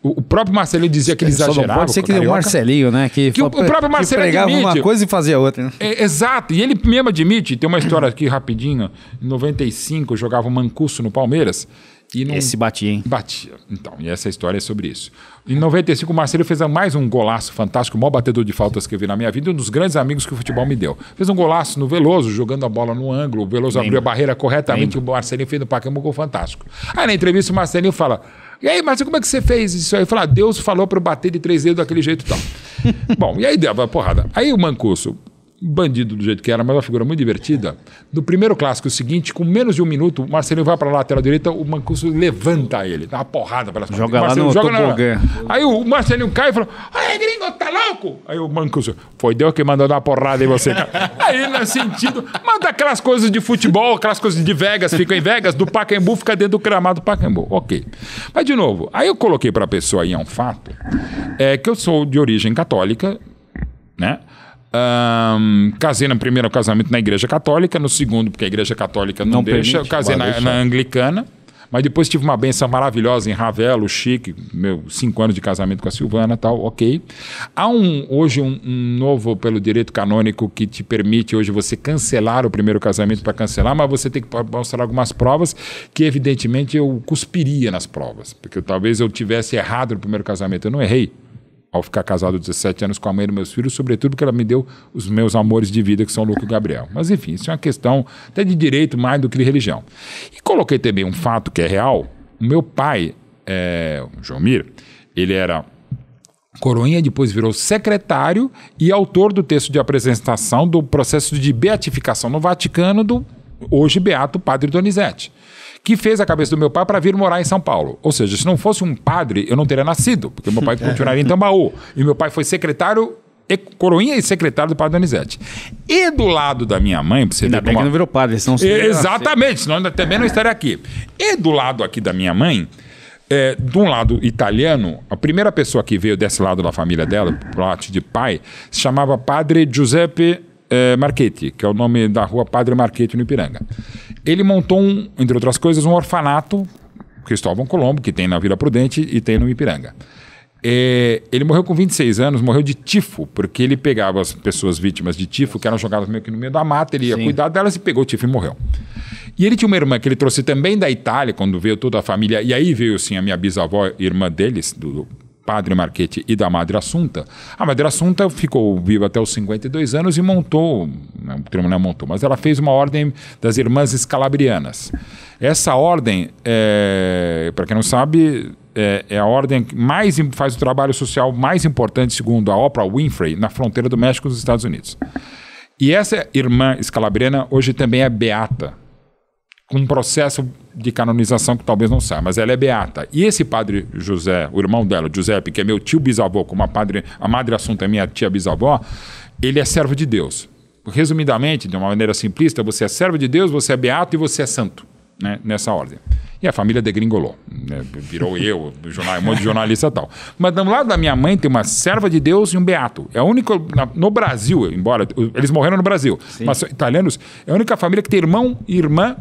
O próprio Marcelinho dizia que ele exagerava. Pode ser que o Marcelinho, né? Que o próprio Marcelinho pregava admite, uma coisa e fazia outra. Né? Exato. E ele mesmo admite, tem uma história aqui rapidinho, em 95 eu jogava o Mancuso no Palmeiras. E não... Esse batia, hein? Batia. Então, e essa história é sobre isso. Em 95 o Marcelo fez mais um golaço fantástico, o maior batedor de faltas que eu vi na minha vida, um dos grandes amigos que o futebol me deu. Fez um golaço no Veloso, jogando a bola no ângulo, o Veloso abriu a barreira corretamente, o Marcelinho fez no Pacaembu, um gol fantástico. Aí na entrevista o Marcelinho fala, e aí, Marcelo, como é que você fez isso aí? Eu falo, Deus falou para eu bater de 3 dedos daquele jeito e tal. Bom, e aí deu a porrada. Aí o Mancuso, bandido do jeito que era, mas uma figura muito divertida. No primeiro clássico, o seguinte, com menos de 1 minuto, o Marcelinho vai para a lateral direita, o Mancuso levanta ele, dá uma porrada pelas costas. Joga lá no tobogã. Aí o Marcelinho cai e fala, ai, gringo, tá louco? Aí o Mancuso, foi Deus que mandou dar uma porrada em você, cara. Aí, no sentido, manda aquelas coisas de futebol, aquelas coisas de Vegas, fica em Vegas, do Pacaembu, fica dentro do gramado do Pacaembu. Ok. Mas, de novo, aí eu coloquei para a pessoa aí, é um fato, que eu sou de origem católica, né? Casei no primeiro casamento na Igreja Católica, no segundo, porque a Igreja Católica não deixa, eu casei na Anglicana, mas depois tive uma benção maravilhosa em Ravelo, chique, 5 anos de casamento com a Silvana e tal, ok. Há hoje um novo, pelo direito canônico, que te permite hoje você cancelar o primeiro casamento para cancelar, mas você tem que mostrar algumas provas que, evidentemente, eu cuspiria nas provas, porque talvez eu tivesse errado no primeiro casamento, eu não errei ao ficar casado 17 anos com a mãe dos meus filhos, sobretudo porque ela me deu os meus amores de vida, que são Luca e Gabriel. Mas, enfim, isso é uma questão até de direito mais do que de religião. E coloquei também um fato que é real. O meu pai, o Jomir, ele era coroinha, depois virou secretário e autor do texto de apresentação do processo de beatificação no Vaticano do hoje beato Padre Donizete, que fez a cabeça do meu pai para vir morar em São Paulo. Ou seja, se não fosse um padre, eu não teria nascido, porque meu pai continuaria em Tambaú. E meu pai foi secretário, coroinha e secretário do Padre Donizete. E do lado da minha mãe, pra você ainda ver bem que não virou padre, senão exatamente, senão eu também não estaria aqui. E do lado aqui da minha mãe, de um lado italiano, a primeira pessoa que veio desse lado da família dela, pro lado de pai, se chamava Padre Giuseppe Marchetti, que é o nome da rua Padre Marchetti, no Ipiranga. Ele montou, entre outras coisas, um orfanato, Cristóvão Colombo, que tem na Vila Prudente e tem no Ipiranga. Ele morreu com 26 anos, morreu de tifo, porque ele pegava as pessoas vítimas de tifo, que eram jogadas meio que no meio da mata, ele ia cuidar delas e pegou o tifo e morreu. E ele tinha uma irmã que ele trouxe também da Itália, quando veio toda a família, e aí veio, assim, a minha bisavó, irmã deles, do Padre Marchetti e da Madre Assunta. A Madre Assunta ficou viva até os 52 anos e montou, não montou, mas ela fez uma ordem das Irmãs Escalabrianas. Essa ordem, para quem não sabe, é a ordem que mais faz o trabalho social mais importante, segundo a Oprah Winfrey, na fronteira do México com os Estados Unidos. E essa irmã escalabriana hoje também é beata, com um processo de canonização que talvez não saiba, mas ela é beata. E esse padre José, o irmão dela, Giuseppe, que é meu tio bisavô, como a Madre Assunta é minha tia bisavó, ele é servo de Deus. Resumidamente, de uma maneira simplista, você é servo de Deus, você é beato e você é santo, né, nessa ordem. E a família degringolou, né? Virou eu, um monte de jornalista e tal. Mas do lado da minha mãe tem uma serva de Deus e um beato. É a única, no Brasil, embora eles morreram no Brasil, mas são italianos, é a única família que tem irmão e irmã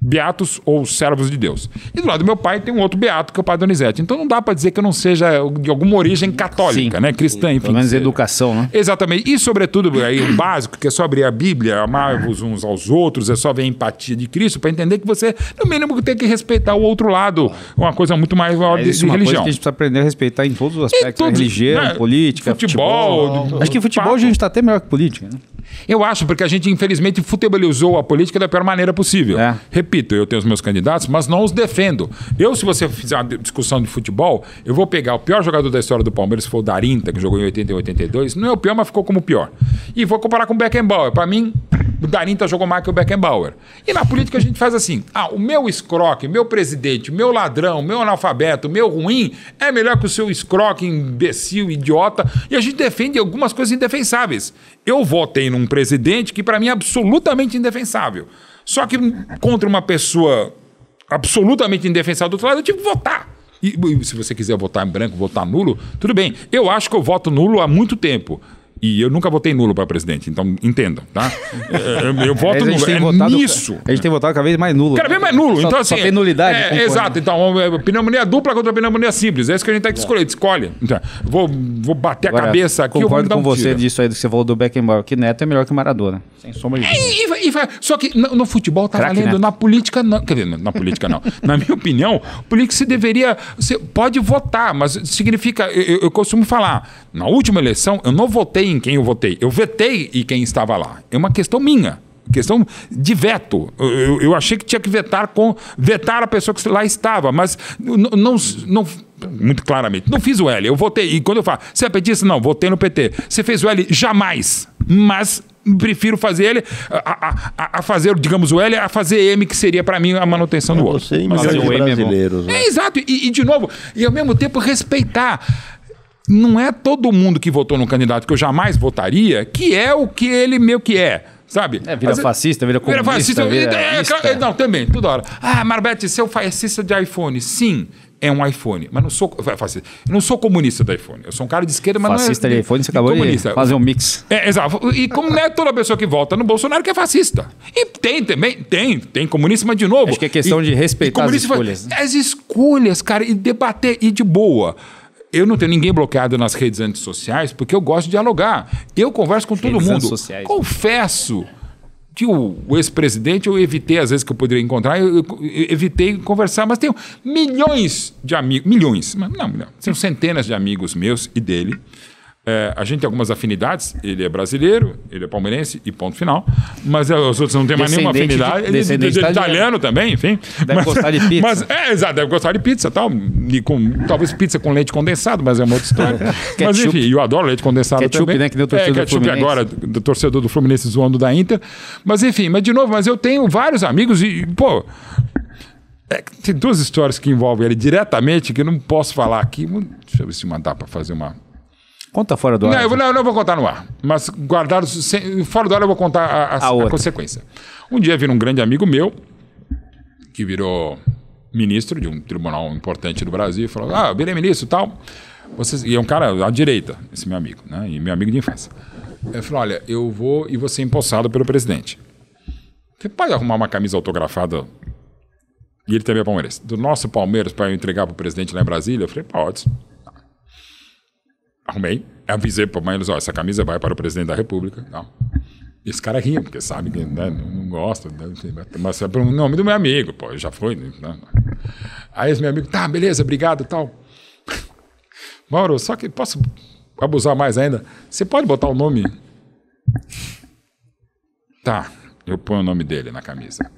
beatos ou servos de Deus. E do lado do meu pai tem um outro beato, que é o Padre Donizete. Então não dá para dizer que eu não seja de alguma origem católica, né? Cristã, enfim. Pelo menos educação, né? Exatamente. E sobretudo, aí, o básico, que é só abrir a Bíblia, amar-vos uns aos outros, é só ver a empatia de Cristo, para entender que você, no mínimo, tem que respeitar o outro lado. Uma coisa muito mais de religião. Coisa que a gente precisa aprender a respeitar em todos os aspectos. Religião, né? Política, futebol. Acho que futebol a gente está até melhor que política, né? Eu acho, porque a gente, infelizmente, futebolizou a política da pior maneira possível. Repito, eu tenho os meus candidatos, mas não os defendo. Se você fizer uma discussão de futebol, eu vou pegar o pior jogador da história do Palmeiras, que foi o Darinta, que jogou em 80 e 82. Não é o pior, mas ficou como o pior. E vou comparar com o Beckenbauer. Para mim, o Darinta jogou mais que o Beckenbauer. E na política a gente faz assim. O meu escroque, meu presidente, o meu ladrão, o meu analfabeto, o meu ruim, é melhor que o seu escroque, imbecil, idiota. E a gente defende algumas coisas indefensáveis. Eu votei num presidente que para mim é absolutamente indefensável. Só que contra uma pessoa absolutamente indefensável do outro lado, eu tive que votar. E se você quiser votar em branco, votar nulo, tudo bem. Eu acho que eu voto nulo há muito tempo. E eu nunca votei nulo para presidente, então entendam, tá? Eu voto nulo, nisso. A gente tem votado cada vez mais nulo. Cada vez mais nulo. Então, assim, só tem nulidade. Exato. Então, pneumonia dupla contra pneumonia simples. É isso que a gente tem que escolher. Escolhe. Então, vou bater a cabeça aqui. Concordo com você disso aí, do que você falou do Beckenbauer, que Neto é melhor que o Maradona. Sem sombra de dúvida. Só que no futebol tá valendo, Neto. Na política não. Quer dizer, na política não. Na minha opinião, política você deveria... Você pode votar, mas significa... Eu costumo falar, na última eleição, eu não votei em quem eu votei. Eu vetei em quem estava lá. É uma questão minha. Questão de veto. Eu achei que tinha que vetar a pessoa que lá estava, mas não muito claramente. Não fiz o L. Eu votei. E quando eu falo, você é petista? Não, votei no PT. Você fez o L? Jamais. Mas prefiro fazer ele a fazer, digamos, o L, a fazer M, que seria para mim a manutenção do outro. Você e milhões de brasileiros. Né? Exato. E de novo, e ao mesmo tempo respeitar. Não é todo mundo que votou no candidato que eu jamais votaria que é o que ele meio que é. Sabe? Vira fascista, vira comunista. Não, também, toda hora. Marbete, você é o fascista de iPhone. Sim, é um iPhone. Mas não sou fascista. Eu não sou comunista do iPhone. Eu sou um cara de esquerda, mas fascista não é... de iPhone, você acabou de fazer um mix. Exato. E como não é toda pessoa que vota no Bolsonaro que é fascista. E tem também, tem comunista, mas de novo... Acho que é questão de respeitar as escolhas. As escolhas, cara, e debater, e de boa. Eu não tenho ninguém bloqueado nas redes antissociais porque eu gosto de dialogar. Eu converso com todo mundo. Confesso que o ex-presidente eu evitei, às vezes que eu poderia encontrar, eu evitei conversar, mas tenho milhões de amigos, são centenas de amigos meus e dele. A gente tem algumas afinidades, ele é brasileiro, ele é palmeirense e ponto final, mas os outros não tem mais nenhuma afinidade, ele é italiano também, enfim. Deve gostar de pizza. Exato, deve gostar de pizza tal, talvez pizza com leite condensado, mas é uma outra história. Mas enfim, eu adoro leite condensado ketchup, também. Né, que deu torcedor do Fluminense. Agora, do torcedor do Fluminense zoando da Inter, mas enfim, de novo, eu tenho vários amigos e, tem duas histórias que envolvem ele diretamente que eu não posso falar aqui, deixa eu ver se dá para fazer uma... Conta fora do ar. Não, eu não vou contar no ar. Mas guardado fora do ar eu vou contar a consequência. Um dia vira um grande amigo meu, que virou ministro de um tribunal importante do Brasil, e falou, virei ministro e tal. E é um cara à direita, esse meu amigo, né? E meu amigo de infância. Ele falou, olha, eu vou e vou ser empossado pelo presidente. Você pode arrumar uma camisa autografada, e ele também é palmeirense, do nosso Palmeiras para eu entregar para o presidente lá em Brasília? Eu falei, pode. Arrumei, avisei para o Mailos, essa camisa vai para o presidente da República. Não. Esse cara ria, porque sabe que não gosta, mas é pelo nome do meu amigo, já foi. Né? Aí esse meu amigo, beleza, obrigado e tal. Mauro, só que posso abusar mais ainda? Você pode botar o nome? Tá, eu ponho o nome dele na camisa.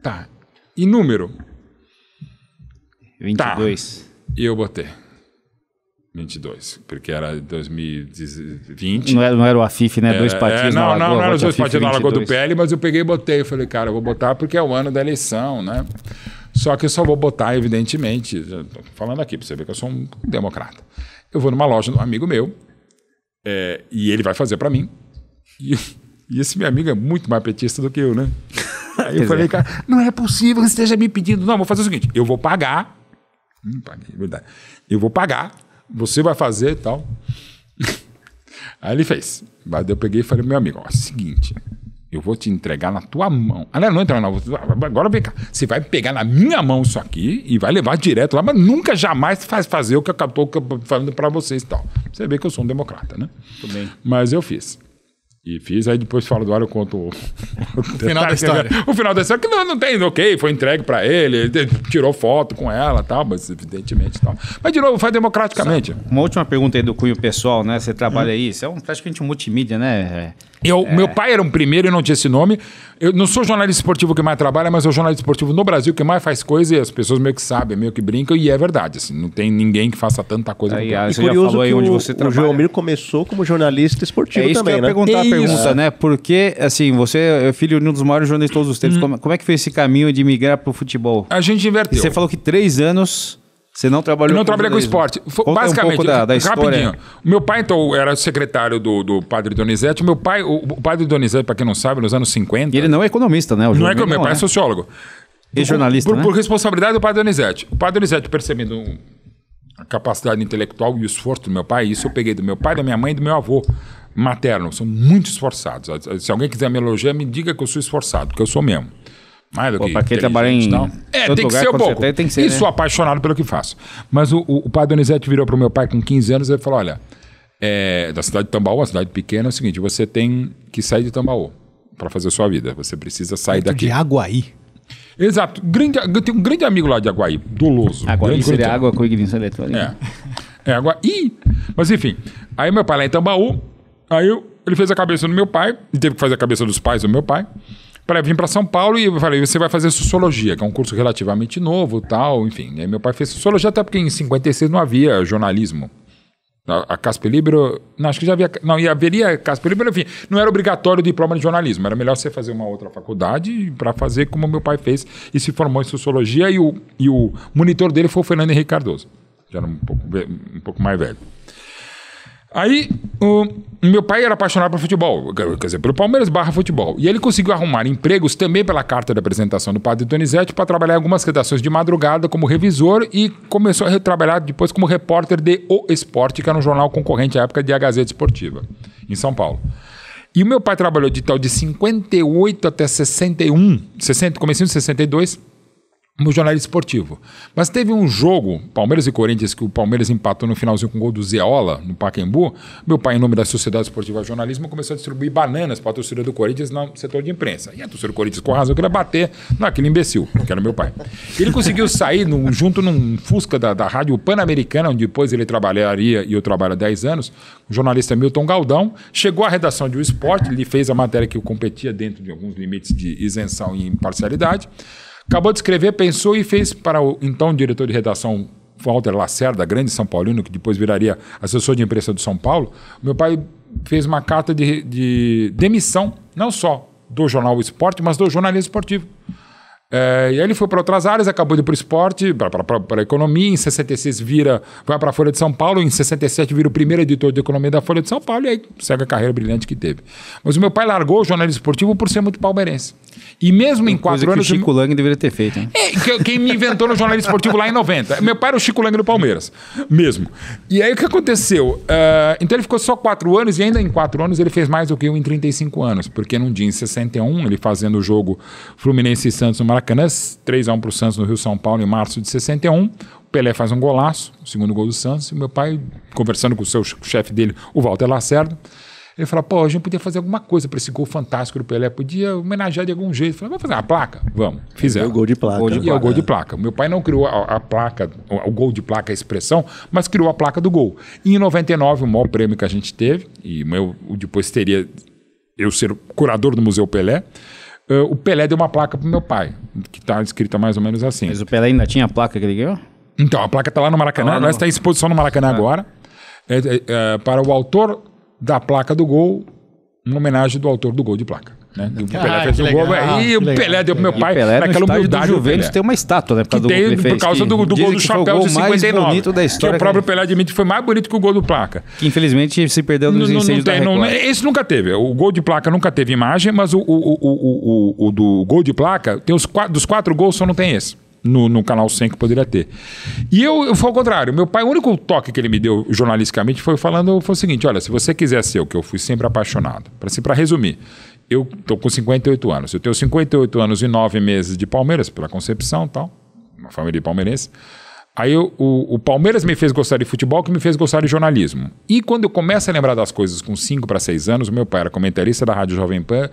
Tá, e número? 22. E eu botei 22, porque era 2020. Não era o AFIF, né? Dois partidos na Lagoa. Não era os dois partidos na Lagoa do PL, mas eu peguei e botei. Eu falei, cara, eu vou botar porque é o ano da eleição, né? Só que eu só vou botar, evidentemente, tô falando aqui para você ver que eu sou um democrata. Eu vou numa loja de um amigo meu, e ele vai fazer para mim. E esse meu amigo é muito mais petista do que eu, né? Aí eu falei, cara, não é possível que você esteja me pedindo. Não, vou fazer o seguinte, eu vou pagar. Paguei, é verdade. Eu vou pagar. Você vai fazer e tal. Aí ele fez. Mas eu peguei e falei pro meu amigo, seguinte, Eu vou te entregar na tua mão. Aliás, não entra não. Agora vem cá. Você vai pegar na minha mão isso aqui e vai levar direto lá, mas nunca jamais fazer o que eu estou falando para vocês e tal. Você vê que eu sou um democrata, né? Tudo bem. Mas eu fiz. E fiz, aí depois falo do ar, eu conto o final da história. O final da história, que não tem, ok, foi entregue pra ele tirou foto com ela e tal, mas evidentemente tal. Mas de novo, faz democraticamente. Uma última pergunta aí do cunho pessoal, né? Você trabalha aí, você é praticamente um multimídia, né? Meu pai era um primeiro e não tinha esse nome. Eu não sou jornalista esportivo que mais trabalha, mas sou jornalista esportivo no Brasil que mais faz coisa e as pessoas meio que sabem, meio que brincam, e é verdade. Assim, não tem ninguém que faça tanta coisa. Aí, e curioso que onde você o Geomir começou como jornalista esportivo também, né? Perguntar a pergunta, né? Porque, assim, você é filho de um dos maiores jornalistas de todos os tempos. Como é que foi esse caminho de migrar para o futebol? A gente inverteu. E você falou que 3 anos... Você não trabalhou com trabalhei com esporte. Basicamente, um pouco da história. Rapidinho. Meu pai, então, era secretário do padre Donizete. Meu pai, o padre Donizete, para quem não sabe, nos anos 50... E ele não é economista, né? Não é que meu pai é sociólogo. E jornalista, por responsabilidade do padre Donizete. O padre Donizete, percebendo a capacidade intelectual e o esforço do meu pai, isso eu peguei do meu pai, da minha mãe e do meu avô materno. São muito esforçados. Se alguém quiser me elogiar, me diga que eu sou esforçado, porque eu sou mesmo. Mais do que para quem trabalha em tem que ser um pouco. Tem que ser, e sou apaixonado pelo que faço. Mas o padre Donizete virou para o meu pai com 15 anos e falou, olha, da cidade de Tambaú, uma cidade pequena, é o seguinte, você tem que sair de Tambaú para fazer a sua vida. Você precisa sair daqui. De Aguaí. Exato. Eu tenho um grande amigo lá de Aguaí, Doloso. Aguaí seria água com ignição eletrônica. É Aguaí. Mas enfim, aí meu pai lá em Tambaú, ele fez a cabeça do meu pai, e teve que fazer a cabeça dos pais do meu pai, para vir para São Paulo, e eu falei, você vai fazer Sociologia, que é um curso relativamente novo, tal, enfim. E aí meu pai fez Sociologia, até porque em 56 não havia jornalismo. A Casper Libero, não, acho que já havia, não, e haveria Casper Libero, enfim, não era obrigatório o diploma de jornalismo, era melhor você fazer uma outra faculdade para fazer como meu pai fez, e se formou em Sociologia, e o monitor dele foi o Fernando Henrique Cardoso, já era um pouco mais velho. Aí, meu pai era apaixonado por futebol, quer dizer, pelo Palmeiras / futebol. E ele conseguiu arrumar empregos também pela carta de apresentação do padre Donizete para trabalhar em algumas redações de madrugada como revisor e começou a trabalhar depois como repórter de O Esporte, que era um jornal concorrente à época de A Gazeta Esportiva, em São Paulo. E o meu pai trabalhou de 58 até 61, comecinho de 62, no jornal esportivo. Mas teve um jogo, Palmeiras e Corinthians, que o Palmeiras empatou no finalzinho com o gol do Zeola, no Pacaembu. Meu pai, em nome da Sociedade Esportiva Jornalismo, começou a distribuir bananas para a torcida do Corinthians no setor de imprensa. E a torcida do Corinthians, com razão, queria bater naquele imbecil, que era meu pai. Ele conseguiu sair junto num Fusca da Rádio Pan-Americana, onde depois ele trabalharia, e eu trabalho há 10 anos, o jornalista Milton Galdão, chegou à redação de O Esporte, ele fez a matéria que competia dentro de alguns limites de isenção e imparcialidade. Acabou de escrever, pensou e fez para o então diretor de redação, Walter Lacerda, grande São Paulino, que depois viraria assessor de imprensa do São Paulo. Meu pai fez uma carta de demissão, não só do jornal Esporte, mas do jornalismo esportivo. E aí ele foi para outras áreas, acabou de ir para o esporte, para a economia, em 66 vai para a Folha de São Paulo, em 67 vira o primeiro editor de economia da Folha de São Paulo, e aí segue a carreira brilhante que teve. Mas o meu pai largou o jornalismo esportivo por ser muito palmeirense. E mesmo em 4 anos... que o Chico Lang deveria ter feito, hein? Quem me inventou no jornalismo esportivo lá em 90. Meu pai era o Chico Lang do Palmeiras, mesmo. E aí o que aconteceu? Então ele ficou só 4 anos, e ainda em 4 anos ele fez mais do que eu em 35 anos, porque num dia em 61, ele fazendo o jogo Fluminense e Santos no Maracanã, 3-1 para o Santos no Rio São Paulo em março de 61, o Pelé faz um golaço, o segundo gol do Santos, e meu pai, conversando com o seu chefe dele, o Walter Lacerda, ele falou, pô, a gente podia fazer alguma coisa para esse gol fantástico do Pelé, podia homenagear de algum jeito. Eu falei, vamos fazer uma placa? Vamos, fizeram. É o gol de placa. E é o gol de placa. Meu pai não criou a placa, o gol de placa, a expressão, mas criou a placa do gol. E em 99, o maior prêmio que a gente teve, e depois teria eu ser curador do Museu Pelé, o Pelé deu uma placa pro meu pai, que está escrita mais ou menos assim. Mas o Pelé ainda tinha a placa que ele ganhou? Então, a placa está lá no Maracanã, ela está em exposição no Maracanã agora, para o autor da placa do gol, uma homenagem do autor do gol de placa. Né? O Pelé fez o gol, e o Pelé deu pro meu pai, naquela humildade. O Juventus tem uma estátua, né? Por causa do gol do chapéu de 59, da história, que o próprio Pelé admite que foi mais bonito que o gol do placa. Que infelizmente se perdeu nos incêndios da Record. Esse nunca teve. O gol de placa nunca teve imagem, mas o do gol de placa, dos 4 gols só não tem esse. no Canal 100 que poderia ter. E eu foi ao contrário. Meu pai, o único toque que ele me deu jornalisticamente foi o seguinte, olha, se você quiser ser o que eu fui sempre apaixonado, para resumir, eu tô com 58 anos, eu tenho 58 anos e 9 meses de Palmeiras, pela concepção e tal, uma família palmeirense. Aí o Palmeiras me fez gostar de futebol, que me fez gostar de jornalismo. E quando eu começo a lembrar das coisas com 5 para 6 anos, o meu pai era comentarista da Rádio Jovem Pan,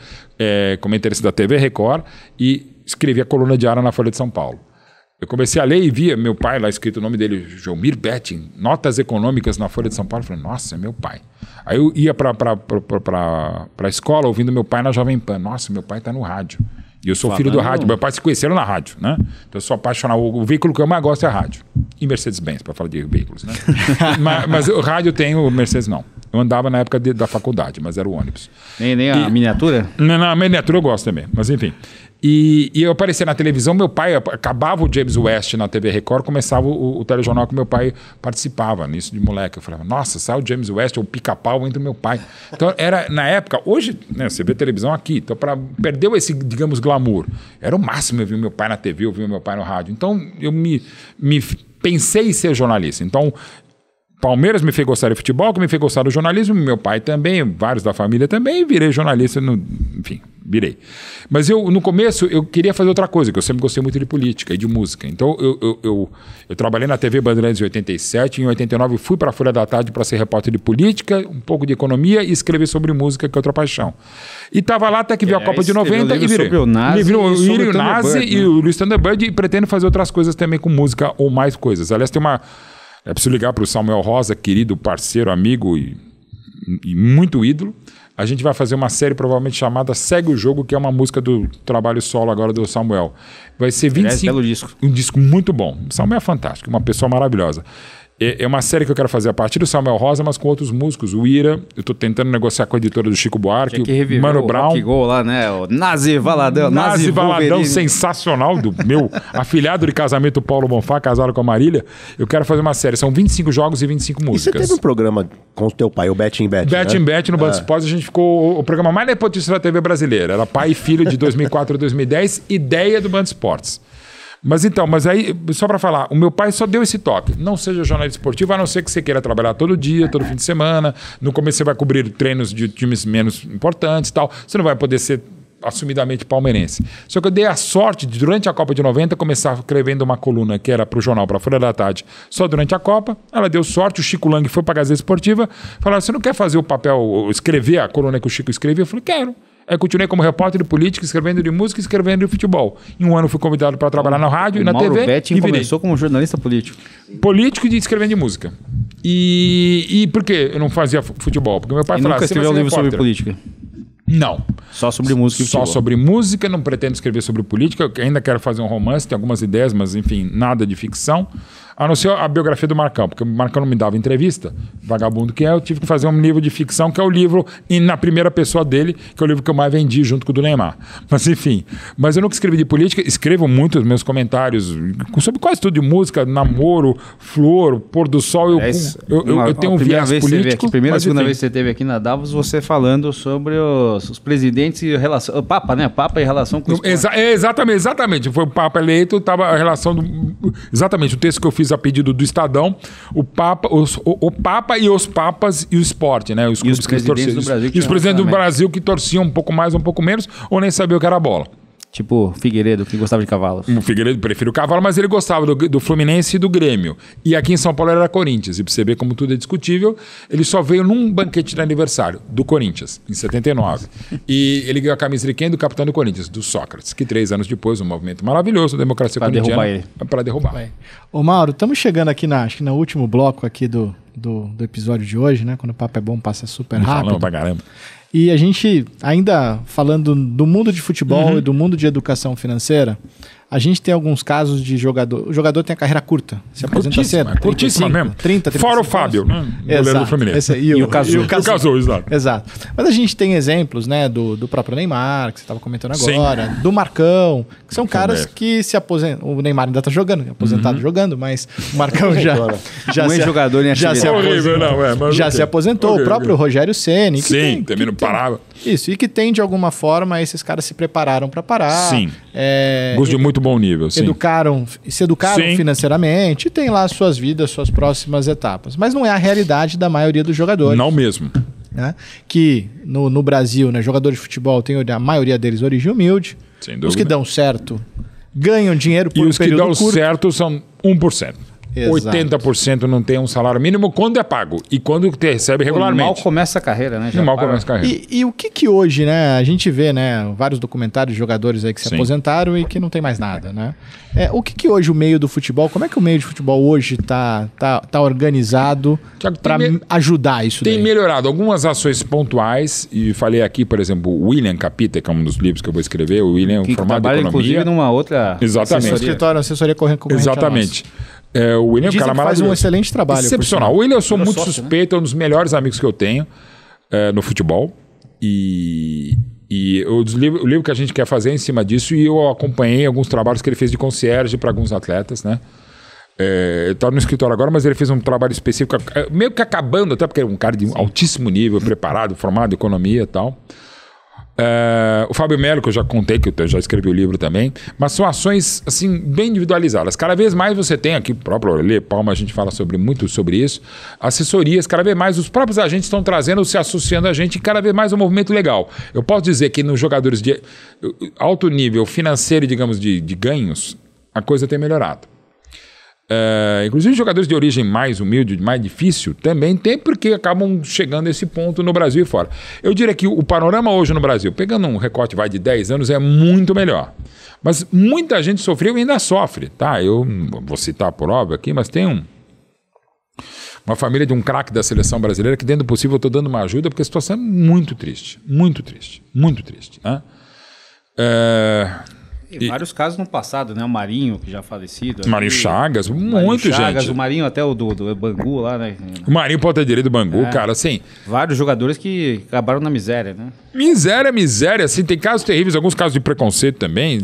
comentarista da TV Record e escrevia coluna diária na Folha de São Paulo. Eu comecei a ler e via meu pai lá escrito o nome dele, Jomir Betting, notas econômicas na Folha de São Paulo. Eu falei, nossa, é meu pai. Aí eu ia para a escola ouvindo meu pai na Jovem Pan. Nossa, meu pai está no rádio. E eu sou filho do rádio. Meu pai se conheceram na rádio, né? Então eu sou apaixonado. O veículo que eu mais gosto é a rádio. E Mercedes-Benz, para falar de veículos, né? mas o rádio tem, o Mercedes não. Eu andava na época da faculdade, mas era o ônibus. Nem a miniatura? Na miniatura eu gosto também, mas enfim. E eu aparecia na televisão, meu pai, acabava o James West na TV Record, começava o telejornal que meu pai participava, nisso de moleque. Eu falava, nossa, sai o James West, ou o Pica-Pau entre o meu pai. Então era, na época, hoje, né, você vê televisão aqui, então perdeu esse, digamos, glamour. Era o máximo eu vi meu pai na TV, eu vi meu pai no rádio. Então eu me pensei em ser jornalista. Então Palmeiras me fez gostar de futebol, que me fez gostar do jornalismo, meu pai também, vários da família também, e virei jornalista, enfim, virei. Mas no começo, eu queria fazer outra coisa, que eu sempre gostei muito de política e de música. Então, eu trabalhei na TV Bandeirantes em 87, em 89 fui para a Folha da Tarde para ser repórter de política, um pouco de economia e escrever sobre música, que é outra paixão. E estava lá até que veio a Copa de 90 e virei. Sobre o Nazi E o Luiz Thunderbird, e pretendo fazer outras coisas também com música ou mais coisas. Aliás, tem uma... É preciso ligar para o Samuel Rosa, querido parceiro, amigo e muito ídolo. A gente vai fazer uma série provavelmente chamada Segue o Jogo, que é uma música do trabalho solo agora do Samuel. Vai ser 25... belo disco. Um disco muito bom. O Samuel é fantástico, uma pessoa maravilhosa. É uma série que eu quero fazer a partir do Samuel Rosa, mas com outros músicos. O Ira, eu estou tentando negociar com a editora do Chico Buarque, o Mano Brown. O Gol lá, né? O Nazi Valadão. Nazi Valadão, sensacional, do meu afilhado de casamento Paulo Bonfá, casado com a Marília. Eu quero fazer uma série, são 25 jogos e 25 músicas. E você teve um programa com o teu pai, o Bet in Bet, Bet in Bet no Band Esportes, a gente ficou o programa mais nepotista da TV brasileira. Era pai e filho de 2004 a 2010, ideia do Band Esportes. Mas aí, só para falar, o meu pai só deu esse toque. Não seja jornalista esportivo, a não ser que você queira trabalhar todo dia, todo fim de semana. No começo você vai cobrir treinos de times menos importantes e tal. Você não vai poder ser assumidamente palmeirense. Só que eu dei a sorte de, durante a Copa de 90, começar escrevendo uma coluna que era para o jornal, para a Folha da Tarde, só durante a Copa. Ela deu sorte, o Chico Lang foi para a Gazeta Esportiva. Falaram, você não quer fazer o papel, escrever a coluna que o Chico escrevia? Eu falei, quero. Eu continuei como repórter de política, escrevendo de música e escrevendo de futebol. Em um ano fui convidado para trabalhar na rádio e na TV. Mauro Betting começou como jornalista político. Político e escrevendo de música. E por que eu não fazia futebol? Porque meu pai falava... Nunca escreveu um livro sobre política? Não. Só sobre música e futebol? Só sobre música, não pretendo escrever sobre política. Eu ainda quero fazer um romance, tenho algumas ideias, mas enfim, nada de ficção. A não ser a biografia do Marcão, porque o Marcão não me dava entrevista, vagabundo que é, eu tive que fazer um livro de ficção, que é o livro na primeira pessoa dele, que é o livro que eu mais vendi junto com o do Neymar. Mas enfim, eu nunca escrevi de política, escrevo muito os meus comentários sobre quase tudo de música, namoro, flor, pôr do sol, eu tenho um viés político. Primeira e segunda vez que você esteve aqui na Davos, você falando sobre os presidentes e relação, o Papa, né? Papa e relação com o esporte. Exatamente, foi o Papa eleito, estava a relação exatamente, o texto que eu fiz a pedido do Estadão, o Papa e os Papas e o esporte, né? Os presidentes do Brasil. E os presidentes do Brasil que torciam um pouco mais, um pouco menos, ou nem sabiam o que era a bola. Tipo Figueiredo, que gostava de cavalos. O Figueiredo prefere o cavalo, mas ele gostava do Fluminense e do Grêmio. E aqui em São Paulo era Corinthians. E pra você ver como tudo é discutível, ele só veio num banquete de aniversário do Corinthians, em 79. E ele ganhou a camisa de quem? Do capitão do Corinthians, do Sócrates, que 3 anos depois, um movimento maravilhoso, a democracia corintiana, para derrubar. Ô Mauro, estamos chegando aqui acho que no último bloco aqui do episódio de hoje, né? Quando o papo é bom, passa super rápido. Falando pra caramba. E a gente, ainda falando do mundo de futebol e do mundo de educação financeira, a gente tem alguns casos de jogador. O jogador tem a carreira curta, se aposenta cedo. Curtíssima mesmo. 30, fora o Fábio, né? Goleiro do Fluminense. E o Cazu, exato. Exato. Mas a gente tem exemplos, né, do próprio Neymar, que você estava comentando agora, do Marcão, que são caras que se aposentam. O Neymar ainda está jogando, aposentado jogando, mas o Marcão já se aposentou. O próprio Rogério Ceni. Sim, também não parava. Isso, e que tem, de alguma forma, esses caras se prepararam para parar. Sim. Gosto de muito bom nível, sim. Se educaram Sim. financeiramente e tem lá suas vidas, suas próximas etapas. Mas não é a realidade da maioria dos jogadores. Não mesmo. Né? Que no Brasil, né, jogadores de futebol, tem a maioria deles origem humilde. Sem Os dúvida. que dão certo ganham dinheiro por E um os que período dão curto. certo são 1%. Exato. 80% não tem um salário mínimo quando é pago. E quando recebe regularmente. Mal começa a carreira, né? Mal começa a carreira. E o que hoje, né? A gente vê, né? Vários documentários de jogadores aí que se Sim. aposentaram e que não tem mais nada, né? O que hoje o meio do futebol, como é que o meio de futebol hoje tá organizado Tiago, para ajudar isso Tem daí? melhorado algumas ações pontuais. E falei aqui, por exemplo, o William Capita, que é um dos livros que eu vou escrever. O William é um Que formado em trabalha, economia. inclusive, numa outra Exatamente. Escritório, assessoria concorrente. Exatamente. O William é um Dizem cara que faz maravilhoso. um excelente trabalho. Excepcional. O William, eu sou Virou muito sócio, suspeito, é um dos melhores amigos que eu tenho no futebol. E o livro que a gente quer fazer é em cima disso, e eu acompanhei alguns trabalhos que ele fez de concierge para alguns atletas, né? Ele está no escritório agora, mas ele fez um trabalho específico, meio que acabando, até porque é um cara de altíssimo nível, preparado, formado em economia e tal. O Fábio Melo, que eu já contei, que eu já escrevi o livro também, mas são ações assim bem individualizadas. Cada vez mais você tem aqui, o próprio Lê Palma, a gente fala muito sobre isso, assessorias, cada vez mais os próprios agentes estão trazendo, se associando a gente, e cada vez mais um movimento legal. Eu posso dizer que nos jogadores de alto nível financeiro, digamos, de ganhos, a coisa tem melhorado. Inclusive jogadores de origem mais humilde, mais difícil, também tem, porque acabam chegando a esse ponto no Brasil e fora. Eu diria que o panorama hoje no Brasil, pegando um recorte de 10 anos, é muito melhor. Mas muita gente sofreu e ainda sofre, tá? Eu não vou citar por óbvio aqui, mas tem uma família de um craque da seleção brasileira que, dentro do possível, eu estou dando uma ajuda, porque a situação é muito triste, né? E vários casos no passado, né? O Marinho, que já falecido. Marinho Chagas, gente. O Marinho até o do Bangu lá, né? O Marinho ponta direito do Bangu, cara, assim... Vários jogadores que acabaram na miséria, né? Miséria, assim, tem casos terríveis, alguns casos de preconceito também,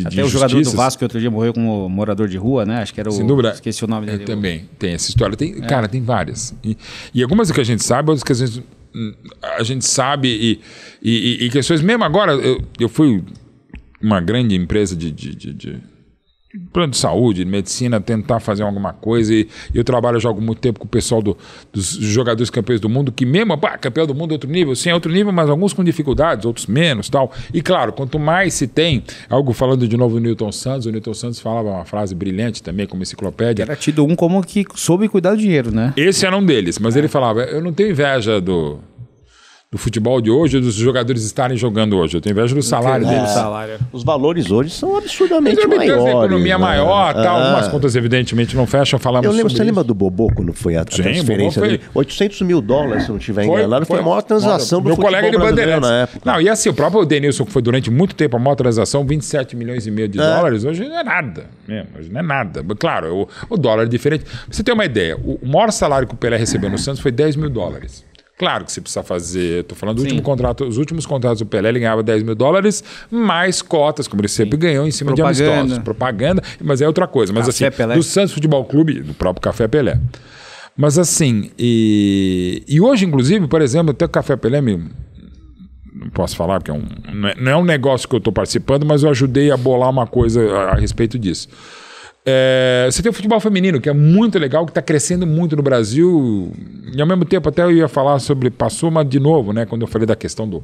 até o jogador do Vasco que outro dia morreu como morador de rua, né? Acho que era Sem dúvida. Esqueci o nome dele. Também, tem essa história. Cara, tem várias. E algumas que a gente sabe, outras que a gente sabe e questões... Mesmo agora, eu fui... uma grande empresa de plano de saúde, de medicina, tentar fazer alguma coisa, e eu trabalho já há muito tempo com o pessoal dos jogadores campeões do mundo, que mesmo, campeão do mundo é outro nível, sim, é outro nível, mas alguns com dificuldades, outros menos, tal. E claro, quanto mais se tem, algo falando de novo do Newton Santos, o Newton Santos falava uma frase brilhante também, como enciclopédia. Era tido como que soube cuidar do dinheiro, né? Esse era um deles, mas ele falava, eu não tenho inveja do futebol de hoje, dos jogadores estarem jogando hoje. Eu tenho inveja do salário deles. Os valores hoje são absurdamente maiores. A economia maior, tal. Ah. Algumas contas, evidentemente, não fecham. Falamos Eu lembro, sobre você isso. lembra do Bobô, quando foi a transferência Bobô dele? 800 mil dólares, se eu não estiver enganado. Foi a maior transação do meu futebol colega de brasileiro Bandeirantes. na época. Não, e assim, o próprio Denilson, que foi durante muito tempo a maior transação, 27 milhões e meio de dólares, hoje não é nada. Hoje não é nada. Claro, o dólar é diferente. Pra você ter uma ideia, o maior salário que o Pelé recebeu no Santos foi 10 mil dólares. Claro que você precisa fazer, estou falando do último contrato, os últimos contratos do Pelé, ele ganhava 10 mil dólares, mais cotas, como ele sempre ganhou, em cima de amistosos. Propaganda, mas é outra coisa. Mas Café assim, Pelé. do Santos Futebol Clube, do próprio Café Pelé. Mas assim, e hoje, inclusive, por exemplo, até o Café Pelé não posso falar, porque não é um negócio que eu estou participando, mas eu ajudei a bolar uma coisa a respeito disso. Você tem o futebol feminino, que é muito legal, que está crescendo muito no Brasil, e ao mesmo tempo até eu ia falar sobre, passou, mas de novo, né, quando eu falei da questão do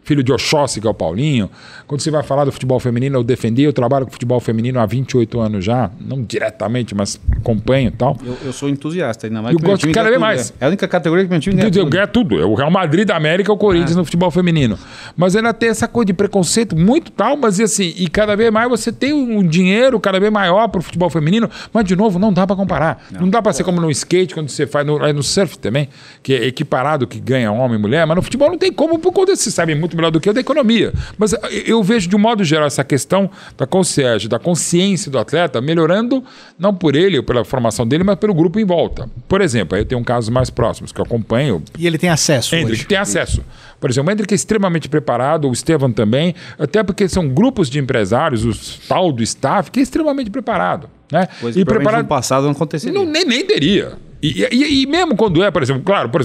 filho de Oxóssi, que é o Paulinho. Quando você vai falar do futebol feminino, eu trabalho com futebol feminino há 28 anos já, não diretamente, mas acompanho e tal. Eu sou entusiasta, ainda mais Eu gosto de cada vez mais. É a única categoria que meu time Ganha tudo. É o Real Madrid da América, é o Corinthians no futebol feminino. Mas ainda tem essa coisa de preconceito muito tal, mas assim, e cada vez mais você tem um dinheiro cada vez maior para o futebol feminino, mas de novo, não dá para comparar. Não dá para ser como no skate, quando você faz no surf também, que é equiparado, que ganha homem e mulher, mas no futebol não tem como, por conta você sabe muito melhor do que eu da economia. Mas eu vejo de um modo geral essa questão da concierge, da consciência do atleta melhorando, não por ele ou pela formação dele, mas pelo grupo em volta. Por exemplo, aí eu tenho casos mais próximos que eu acompanho. E ele tem acesso Hendrick tem acesso. Por exemplo, o Hendrick é extremamente preparado, o Estevam também, até porque são grupos de empresários, o tal do staff, que é extremamente preparado. Né? Coisa que preparado no passado não aconteceria. Nem teria. E mesmo quando por exemplo,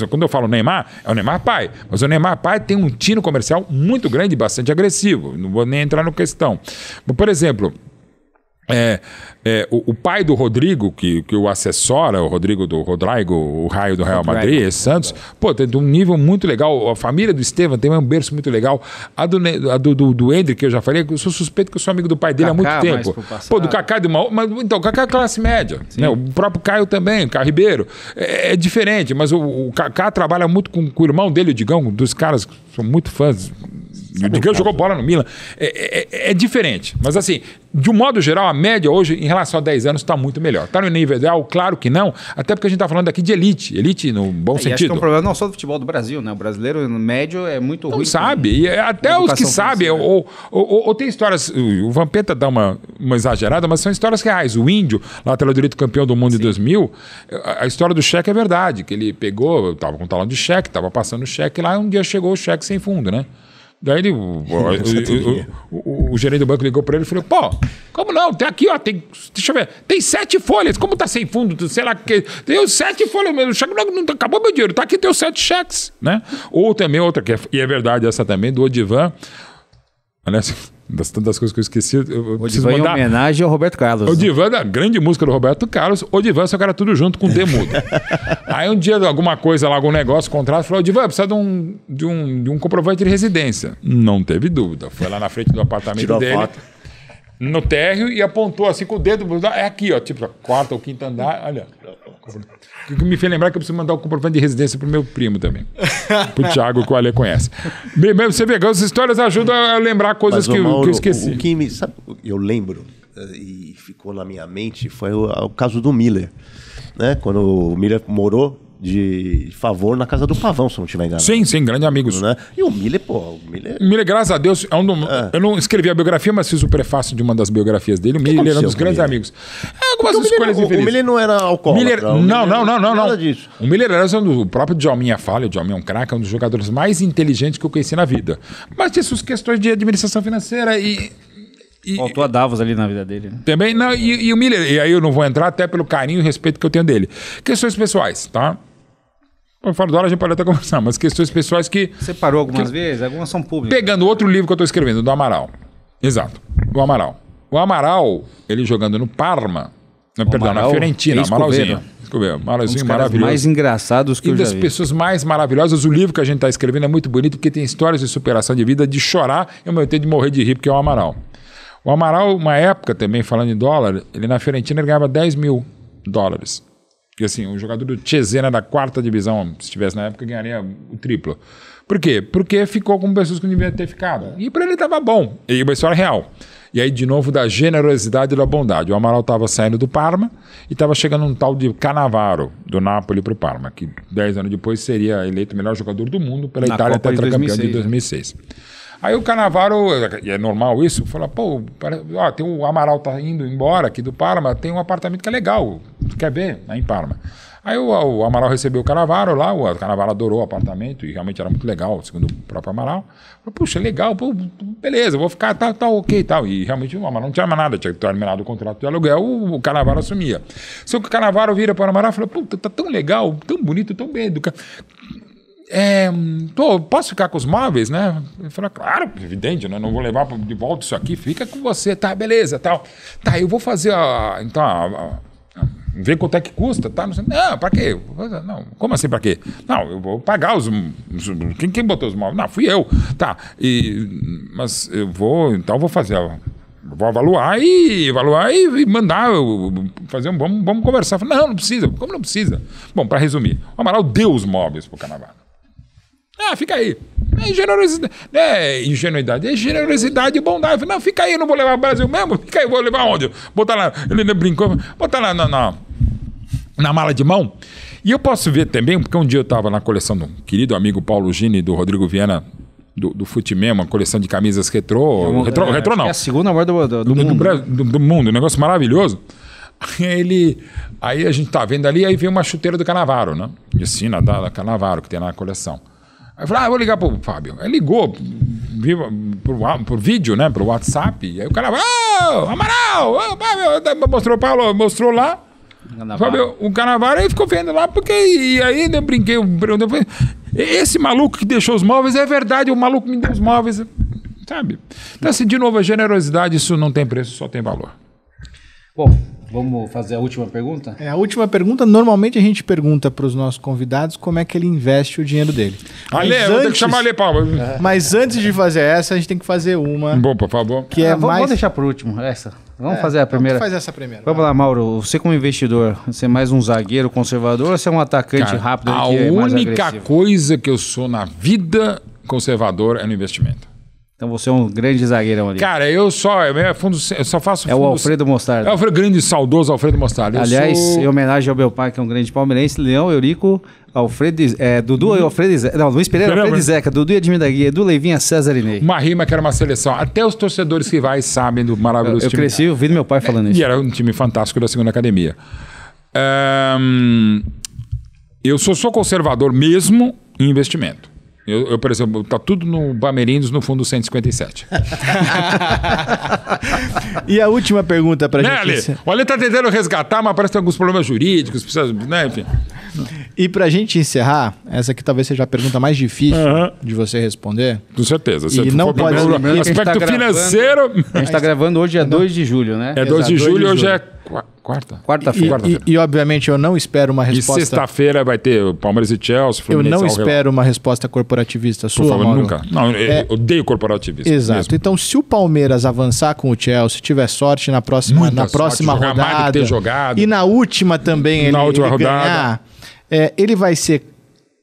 quando eu falo Neymar, é o Neymar pai. Mas o Neymar pai tem um tino comercial muito grande e bastante agressivo. Não vou nem entrar na questão. Mas, por exemplo, O pai do Rodrigo, que o assessora, o Rodrigo do Rodrigo, o raio do Real Madrid, esse Santos, pô, tem um nível muito legal. A família do Estevam tem um berço muito legal. A do Hendrick, que eu já falei, eu sou suspeito que eu sou amigo do pai dele há muito tempo. Pô, do Kaká de uma. Mas, então, o Kaká é classe média. Né? O próprio Caio também, o Caio Ribeiro. É diferente, mas o Kaká trabalha muito com o irmão dele, o Digão, dos caras que são muito fãs. O Digão jogou bola no Milan. É diferente. Mas assim, de um modo geral, a média hoje, em relação a 10 anos, está muito melhor. Está no nível ideal? Claro que não. Até porque a gente está falando aqui de elite. Elite no bom sentido. Acho que é um problema não só do futebol do Brasil, né? O brasileiro, no médio, é muito ruim. Não sabe. E até os que sabem. Ou tem histórias... O Vampeta dá uma exagerada, mas são histórias reais. O Índio, lateral direito campeão do mundo em 2000, a história do cheque é verdade. Que ele pegou, estava com talão de cheque, estava passando o cheque lá, e um dia chegou o cheque sem fundo, né? Daí o gerente do banco ligou para ele e falou: pô, como não? Tem aqui, ó, deixa eu ver, tem 7 folhas, como tá sem fundo? Sei lá, tem 7 folhas mesmo, o cheque não acabou meu dinheiro, tá aqui, tem os 7 cheques, né? Ou também outra, e é verdade essa também, do Odivan. Aliás, das tantas coisas que eu esqueci, eu preciso mandar. Em homenagem ao Roberto Carlos. Odivan, a grande música do Roberto Carlos. Odivan, só que era tudo junto com Demudo. Aí um dia, alguma coisa lá, algum negócio, contrato, falou: Odivan, precisa de um comprovante de residência. Não teve dúvida. Foi lá na frente do apartamento dele, no térreo, e apontou assim com o dedo. É aqui, ó, tipo, 4º ou 5º andar. Olha. O que me fez lembrar que eu preciso mandar o comprovante de residência pro meu primo também. Pro Thiago, que o Ale conhece. Você vê que as histórias ajudam a lembrar coisas que eu esqueci. O que sabe, eu lembro, e ficou na minha mente, foi o caso do Miller. Né? Quando o Miller morou de favor na casa do Pavão, se não estiver enganado. Sim, grandes amigos. Né? E o Miller, Miller, graças a Deus, eu não escrevi a biografia, mas fiz o prefácio de uma das biografias dele. O Miller era um dos grandes amigos. Algumas escolhas infelizes. O Miller não era alcoólatra. Não. Nada disso. O Miller era o próprio Djalminha fala, o Djalminha é um craque, é um dos jogadores mais inteligentes que eu conheci na vida. Mas tinha suas questões de administração financeira e... Faltou a Davos ali na vida dele. Né? Também, não, e o Miller, e aí eu não vou entrar até pelo carinho e respeito que eu tenho dele. Questões pessoais, tá? Fora do ar a gente pode até conversar, mas questões pessoais que... Você parou algumas vezes? Algumas são públicas. Pegando outro livro que eu estou escrevendo, do Amaral. Exato, do Amaral. O Amaral, ele jogando no Parma, na Fiorentina, Amaralzinho. Amaralzinho maravilhoso. Mais engraçados que eu já vi. E das pessoas mais maravilhosas. O livro que a gente está escrevendo é muito bonito porque tem histórias de superação de vida, de chorar e ao mesmo tempo de morrer de rir, porque é o Amaral. O Amaral, uma época também, falando em dólar, ele na Fiorentina ele ganhava $10 mil. Porque assim, um jogador do Cesena da 4ª divisão, se estivesse na época, ganharia o triplo. Por quê? Porque ficou com pessoas que não deviam ter ficado. E para ele estava bom. E uma história real. E aí, de novo, da generosidade e da bondade. O Amaral estava saindo do Parma e estava chegando um tal de Cannavaro, do Napoli para o Parma, que 10 anos depois seria eleito o melhor jogador do mundo pela Itália, tetracampeão de 2006. Aí o Cannavaro, e é normal isso, fala: pô, tem o Amaral tá indo embora aqui do Parma, tem um apartamento que é legal, tu quer ver? Aí em Parma. Aí o Amaral recebeu o Cannavaro lá, o Cannavaro adorou o apartamento e realmente era muito legal, segundo o próprio Amaral. Falou: puxa, legal, pô, beleza, vou ficar, tá ok e tal. E realmente o Amaral não tinha mais nada, tinha terminado o contrato de aluguel, o Cannavaro assumia. Só que o Cannavaro vira para o Amaral e fala: pô, tá tão legal, tão bonito, tão bem educado. Posso ficar com os móveis, né? Ele falou: claro, evidente, né? Não vou levar de volta isso aqui, fica com você, tá, beleza, tal. Tá, eu vou fazer ver quanto é que custa, tá? Não, pra quê? Não, como assim pra quê? Não, eu vou pagar os... Quem botou os móveis? Não, fui eu. Tá, mas eu vou fazer... Vou avaliar e mandar fazer vamos conversar. Não precisa. Como não precisa? Bom, para resumir, o Amaral deu os móveis pro Cannavaro. Fica aí. É ingenuidade. É generosidade e bondade. Não, fica aí, eu não vou levar o Brasil mesmo. Fica aí, vou levar onde? Botar lá, ele brincou, botar lá na mala de mão. E eu posso ver também, porque um dia eu estava na coleção do querido amigo Paulo Gini e do Rodrigo Viana, do Futimem, uma coleção de camisas retrô. Retrô não. É a segunda moda do mundo. Do mundo, um negócio maravilhoso. Aí a gente tá vendo ali, aí vem uma chuteira do Cannavaro, né? De Sina da Cannavaro, que tem na coleção. Aí eu falei: vou ligar pro Fábio. Aí ligou por vídeo, né? Pro WhatsApp. E aí o Cannavaro: Amaral! Mostrou o Paulo, mostrou lá. Fábio, o Cannavaro aí ficou vendo lá, porque... E aí eu brinquei, esse maluco que deixou os móveis, é verdade, o maluco me deu os móveis, sabe? Então assim, de novo, a generosidade, isso não tem preço, só tem valor. Bom, vamos fazer a última pergunta? A última pergunta, normalmente a gente pergunta para os nossos convidados como é que ele investe o dinheiro dele. Ale, eu vou ter que chamar Ale Palma. Mas antes de fazer essa, a gente tem que fazer uma... Bom, por favor. Que é mais... Vamos deixar por último, essa. Vamos fazer a primeira. Vamos fazer essa primeira. Vamos lá, Mauro. Você como investidor, você é mais um zagueiro conservador ou você é um atacante rápido? A que é mais única agressivo? coisa que eu sou na vida conservador é no investimento. Então você é um grande zagueirão ali. Cara, eu só faço É o Alfredo Mostarda. É o grande, saudoso Alfredo Mostarda. Aliás, em homenagem ao meu pai, que é um grande palmeirense, Leão, Eurico, Alfredo, Dudu e Alfredo Zeca. Não, Luiz Pereira, Alfredo Zeca, Dudu e Edmir da Guia, Edu Leivinha, César e Ney. Uma rima que era uma seleção. Até os torcedores rivais sabem do maravilhoso Eu time. cresci ouvindo meu pai falando isso. E era um time fantástico da segunda academia. Eu sou conservador mesmo em investimento. Eu, por exemplo, tá tudo no Bamerindos no fundo 157. E a última pergunta pra Né, gente... Ale? O Ale tá tentando resgatar, mas parece que tem alguns problemas jurídicos, precisa, né, enfim. E pra gente encerrar, essa aqui talvez seja a pergunta mais difícil de você responder. Com certeza. E não pode... Lembrando que a gente Aspecto tá financeiro... A gente tá gravando hoje, é 2 de julho, né? É 2 de Exato, julho, 2 de hoje julho. é quarta. Quarta-feira. E, obviamente, eu não espero uma E resposta... sexta-feira vai ter o Palmeiras e Chelsea. Eu Fluminense não ao relógio. espero uma resposta corporativista sua, Por favor, Mauro. nunca. Não, eu odeio corporativismo. Exato. mesmo. Então, se o Palmeiras avançar com o Chelsea, tiver sorte na próxima, Muita na sorte, próxima jogar mais do que rodada ter jogado. e na última também Na última ele rodada. ganhar, ele vai ser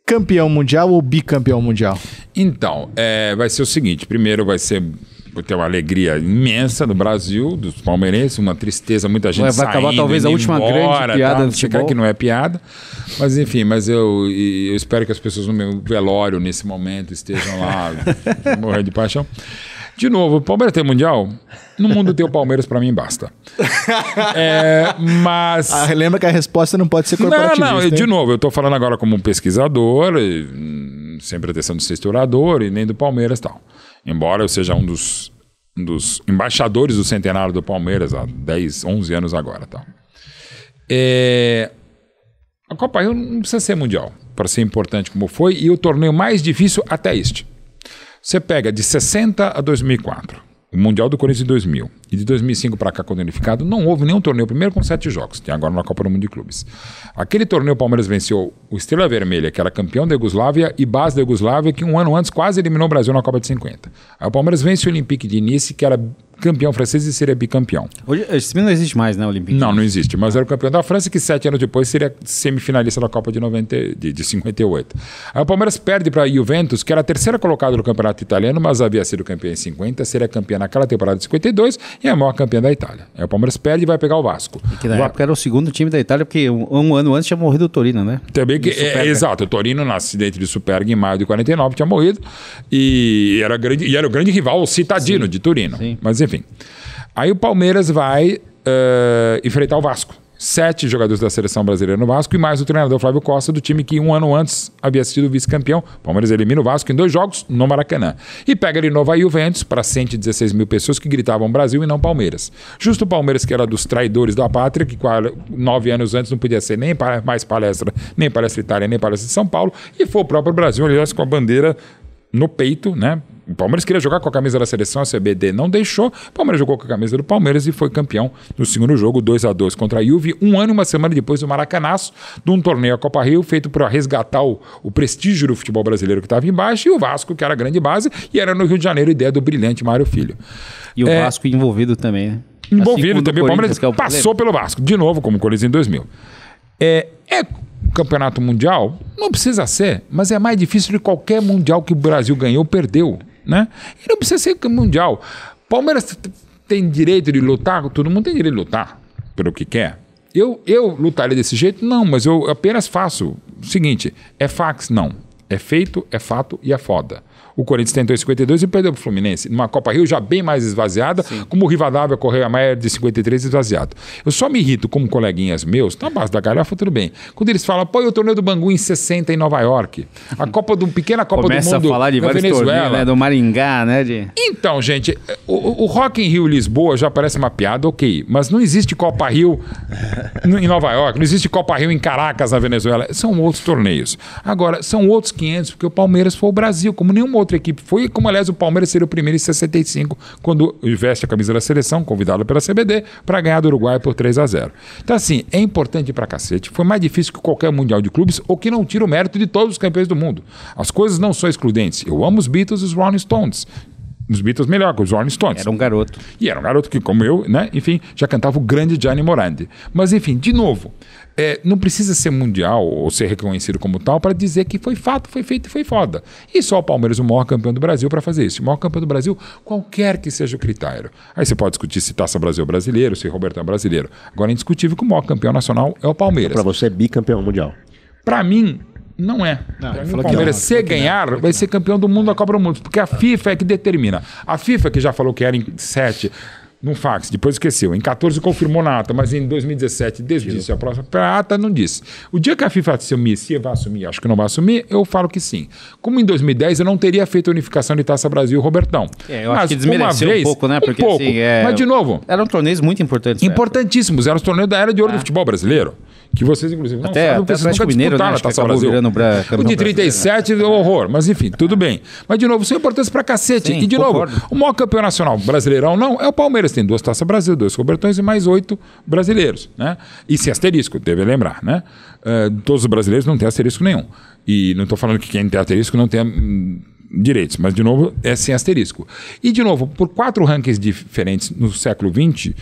campeão mundial ou bicampeão mundial? Então, vai ser o seguinte. Primeiro vai ter uma alegria imensa no Brasil, dos palmeirenses, uma tristeza, muita gente Vai acabar saindo, talvez a indo última embora, grande piada tal. do Você futebol. crê que não é piada, mas enfim, eu espero que as pessoas no meu velório, nesse momento, estejam lá, morrendo de paixão. De novo, o Palmeiras tem mundial? No mundo ter o Palmeiras, pra mim, basta. Mas... Lembra que a resposta não pode ser corporativista. Não, hein? de novo, eu tô falando agora como um pesquisador, sem pretensão de ser historiador e nem do Palmeiras e tal. Embora eu seja um dos embaixadores do centenário do Palmeiras há 10, 11 anos agora. Tal. A Copa Rio não precisa ser mundial para ser importante como foi, e o torneio mais difícil até este. Você pega de 60 a 2004, o Mundial do Corinthians em 2000, e de 2005 para cá, quando unificado, não houve nenhum torneio, primeiro com 7 jogos, tem agora na Copa do Mundo de Clubes. Aquele torneio o Palmeiras venceu o Estrela Vermelha, que era campeão da Iugoslávia, e base da Iugoslávia, que um ano antes quase eliminou o Brasil na Copa de 50. Aí o Palmeiras vence o Olympique de Nice, que era campeão francês e seria bicampeão. Hoje, esse time não existe mais, né, Olympique? Não existe, mas era o campeão da França, que 7 anos depois seria semifinalista da Copa de 58. Aí o Palmeiras perde para a Juventus, que era a terceira colocada no campeonato italiano, mas havia sido campeão em 50, seria campeã naquela temporada de 52 e a maior campeã da Itália. Aí o Palmeiras perde e vai pegar o Vasco. Que na época era o segundo time da Itália, porque um ano antes tinha morrido o Torino, né? Também que, exato, o Torino, no acidente de Superga em maio de 49, tinha morrido e era o grande rival, o Cittadino de Torino. Sim. Mas enfim. Aí o Palmeiras vai enfrentar o Vasco. 7 jogadores da seleção brasileira no Vasco e mais o treinador Flávio Costa, do time que um ano antes havia sido vice-campeão. O Palmeiras elimina o Vasco em 2 jogos no Maracanã. E pega de novo a Juventus para 116 mil pessoas que gritavam Brasil e não Palmeiras. Justo o Palmeiras, que era dos traidores da pátria, que 9 anos antes não podia ser nem mais palestra, nem palestra Itália, nem palestra de São Paulo, e foi o próprio Brasil, aliás, com a bandeira no peito, né? O Palmeiras queria jogar com a camisa da seleção, a CBD não deixou. O Palmeiras jogou com a camisa do Palmeiras e foi campeão no segundo jogo, 2-2 contra a Juve, um ano e uma semana depois do Maracanaço, de um torneio a Copa Rio, feito para resgatar o prestígio do futebol brasileiro que estava embaixo, e o Vasco, que era a grande base, e era no Rio de Janeiro, ideia do brilhante Mário Filho. E o Vasco envolvido também, né? Envolvido Assim, também, o Palmeiras que é o passou pelo Vasco, de novo, como o Corinthians em 2000. Campeonato mundial? Não precisa ser, mas é mais difícil de qualquer mundial que o Brasil ganhou, perdeu, né? E não precisa ser mundial. Palmeiras tem direito de lutar, todo mundo tem direito de lutar pelo que quer. Eu lutaria desse jeito? Não, mas eu apenas faço o seguinte, é fax? Não. É feito, é fato e é foda. O Corinthians tentou em 52 e perdeu para o Fluminense, numa Copa Rio já bem mais esvaziada, sim, como o Rivadavia Correia Maia de 53 esvaziado. Eu só me irrito como coleguinhas meus, na base da galhofa, tudo bem. Quando eles falam, pô, o torneio do Bangu em 60 em Nova York, a pequena Copa Começa do Mundo a falar de na vários Venezuela. torneios, né? Do Maringá, né? Então, gente, o Rock in Rio Lisboa já parece uma piada, ok, mas não existe Copa Rio em Nova York, não existe Copa Rio em Caracas, na Venezuela. São outros torneios. Agora, são outros 500, porque o Palmeiras foi o Brasil, como nenhum nenhuma outra equipe foi, como aliás o Palmeiras seria o primeiro em 65, quando veste a camisa da seleção, convidado pela CBD, para ganhar do Uruguai por 3-0. Então assim, é importante pra cacete. Foi mais difícil que qualquer Mundial de Clubes, o que não tira o mérito de todos os campeões do mundo. As coisas não são excludentes. Eu amo os Beatles e os Rolling Stones. Os Beatles melhor que os Rolling Stones. Era um garoto. E era um garoto que, como eu, né, enfim, já cantava o grande Gianni Morandi. Mas, enfim, de novo, não precisa ser mundial ou ser reconhecido como tal para dizer que foi fato, foi feito e foi foda. E só o Palmeiras, o maior campeão do Brasil, para fazer isso. O maior campeão do Brasil, qualquer que seja o critério. Aí você pode discutir se Taça Brasil é brasileiro, se Robertão é brasileiro. Agora é indiscutível que o maior campeão nacional é o Palmeiras. Para você é bicampeão mundial. Para mim, não é. O Palmeiras, se ganhar, vai ser campeão do mundo da Copa do Mundo. Porque a FIFA é que determina. A FIFA, que já falou que era em 7, num fax, depois esqueceu. Em 14 confirmou na ata, mas em 2017 desdisse a próxima. A ata não disse. O dia que a FIFA assumir, se vai assumir, acho que não vai assumir, eu falo que sim. Como em 2010 eu não teria feito a unificação de Taça Brasil e Robertão. Eu acho que desmereceu um pouco, né? Porque, assim, mas, de novo... Eram torneios muito importantes. Importantíssimos. Eram os torneios da era de ouro do futebol brasileiro. Que vocês, inclusive, não sabem, porque vocês nunca disputaram na Taça Brasil. O de 37, horror. Mas, enfim, tudo bem. Mas, de novo, são importantes pra cacete. Sim, e, de concordo. novo, o maior campeão nacional brasileirão não é o Palmeiras. Tem 2 Taças Brasil, 2 Robertões e mais 8 brasileiros, né? E sem asterisco, deve lembrar, né? Todos os brasileiros não têm asterisco nenhum. E não estou falando que quem tem asterisco não tem direitos, mas, de novo, é sem asterisco. E, de novo, por 4 rankings diferentes no século XX,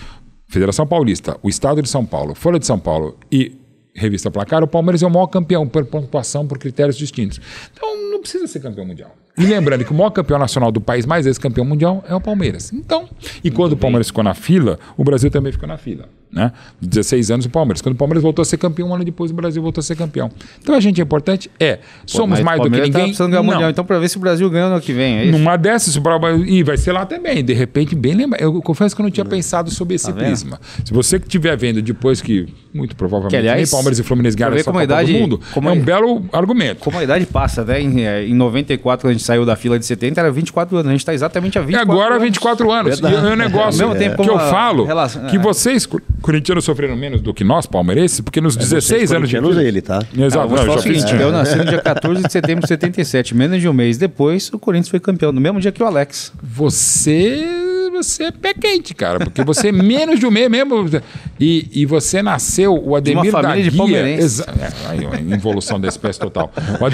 Federação Paulista, o Estado de São Paulo, Folha de São Paulo e Revista Placar, o Palmeiras é o maior campeão por pontuação, por critérios distintos. Então, não precisa ser campeão mundial. E lembrando que o maior campeão nacional do país, mais vezes campeão mundial, é o Palmeiras. Então, e quando o Palmeiras ficou na fila, o Brasil também ficou na fila, né? 16 anos o Palmeiras. Quando o Palmeiras voltou a ser campeão, um ano depois o Brasil voltou a ser campeão. Então, a gente é importante, somos mais do que ninguém. Tá precisando ganhar o mundial, então, para ver se o Brasil ganha no ano que vem, é isso? Numa dessas, e vai ser lá também, de repente, bem lembrado. Eu confesso que eu não tinha pensado sobre esse prisma. Se você que estiver vendo depois que, muito provavelmente, que, aliás, nem Palmeiras e Fluminense ganharam essa Copa do Mundo, é um belo argumento. Como a idade passa, né? Em 94, quando a gente saiu da fila de 70, era 24 anos. A gente está exatamente a 24 anos. E agora 24 anos. E é um negócio que eu falo que vocês, corintianos, sofreram menos do que nós, palmeirenses, porque nos 16 anos de vida... ele, tá? Exato. Eu nasci no dia 14 de setembro de 77. Menos de um mês depois, o Corinthians foi campeão. No mesmo dia que o Alex. Você é pé quente, cara, porque você é menos de um mês mesmo. E você nasceu, o Ademir da Guia. Involução da espécie total. O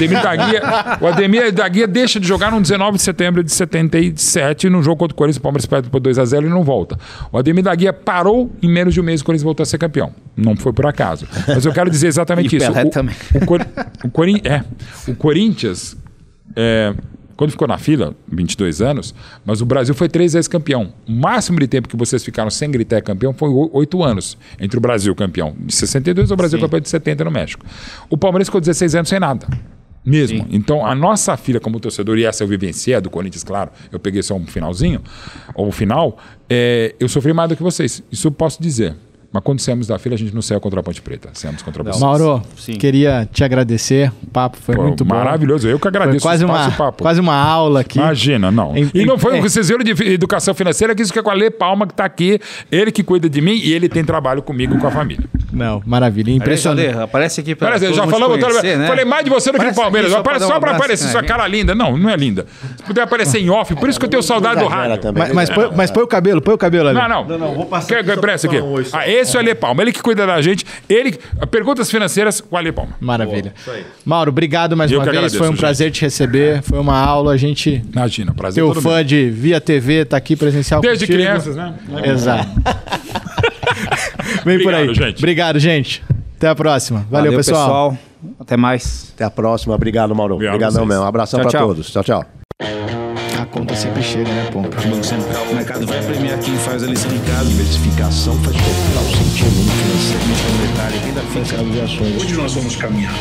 Ademir da Guia deixa de jogar no 19 de setembro de 77, no jogo contra o Corinthians, o Palmeiras perde por 2-0 e não volta. O Ademir da Guia parou em menos de um mês, o Corinthians voltou a ser campeão. Não foi por acaso. Mas eu quero dizer exatamente isso. O Corinthians. Quando ficou na fila, 22 anos, mas o Brasil foi 3 vezes campeão. O máximo de tempo que vocês ficaram sem gritar campeão foi 8 anos entre o Brasil campeão de 62 e o Brasil campeão de 70 no México. O Palmeiras ficou 16 anos sem nada. Mesmo. Sim. Então, a nossa fila como torcedor, e essa eu vivenciei, a do Corinthians, claro, eu peguei só um finalzinho, ou o final, eu sofri mais do que vocês. Isso eu posso dizer. Mas quando saímos da fila, a gente não saiu contra a Ponte Preta. Saímos contra vocês. Mauro, queria te agradecer. O papo foi muito bom. Maravilhoso. Eu que agradeço o papo. Quase uma aula aqui. Imagina, não. E não foi o vocês viram de educação financeira, que isso que é com a Lê Palma, que está aqui. Ele que cuida de mim e ele tem trabalho comigo e com a família. Não, maravilha. Impressionante. Aparece aqui para já falamos, né? Falei mais de você do que do Palmeiras. Aparece só para aparecer sua cara linda. Não é linda. Se puder aparecer em off, por isso que eu tenho saudade do rádio. Mas põe o cabelo ali. Não, vou passar. Presta aqui. Esse é o Lê Palma. Ele que cuida da gente. Perguntas financeiras com a Lê Palma. Maravilha. Mauro, obrigado mais uma vez. Agradeço, foi um prazer te receber. Foi uma aula. A gente... Imagina, prazer. Teu fã de via TV tá aqui presencial desde contigo. Crianças, né? Exato. Vem por aí. Gente. Obrigado, gente. Até a próxima. Valeu, pessoal. Até mais. Até a próxima. Obrigado, Mauro. Obrigadão mesmo. Um abração para todos. Tchau. A conta sempre chega, né, Pompa? O Banco Central, o mercado vai premiar quem faz a lição de casa. Diversificação faz total sentido no financeiro, monetário, renda fixa, ações. Onde nós vamos caminhar?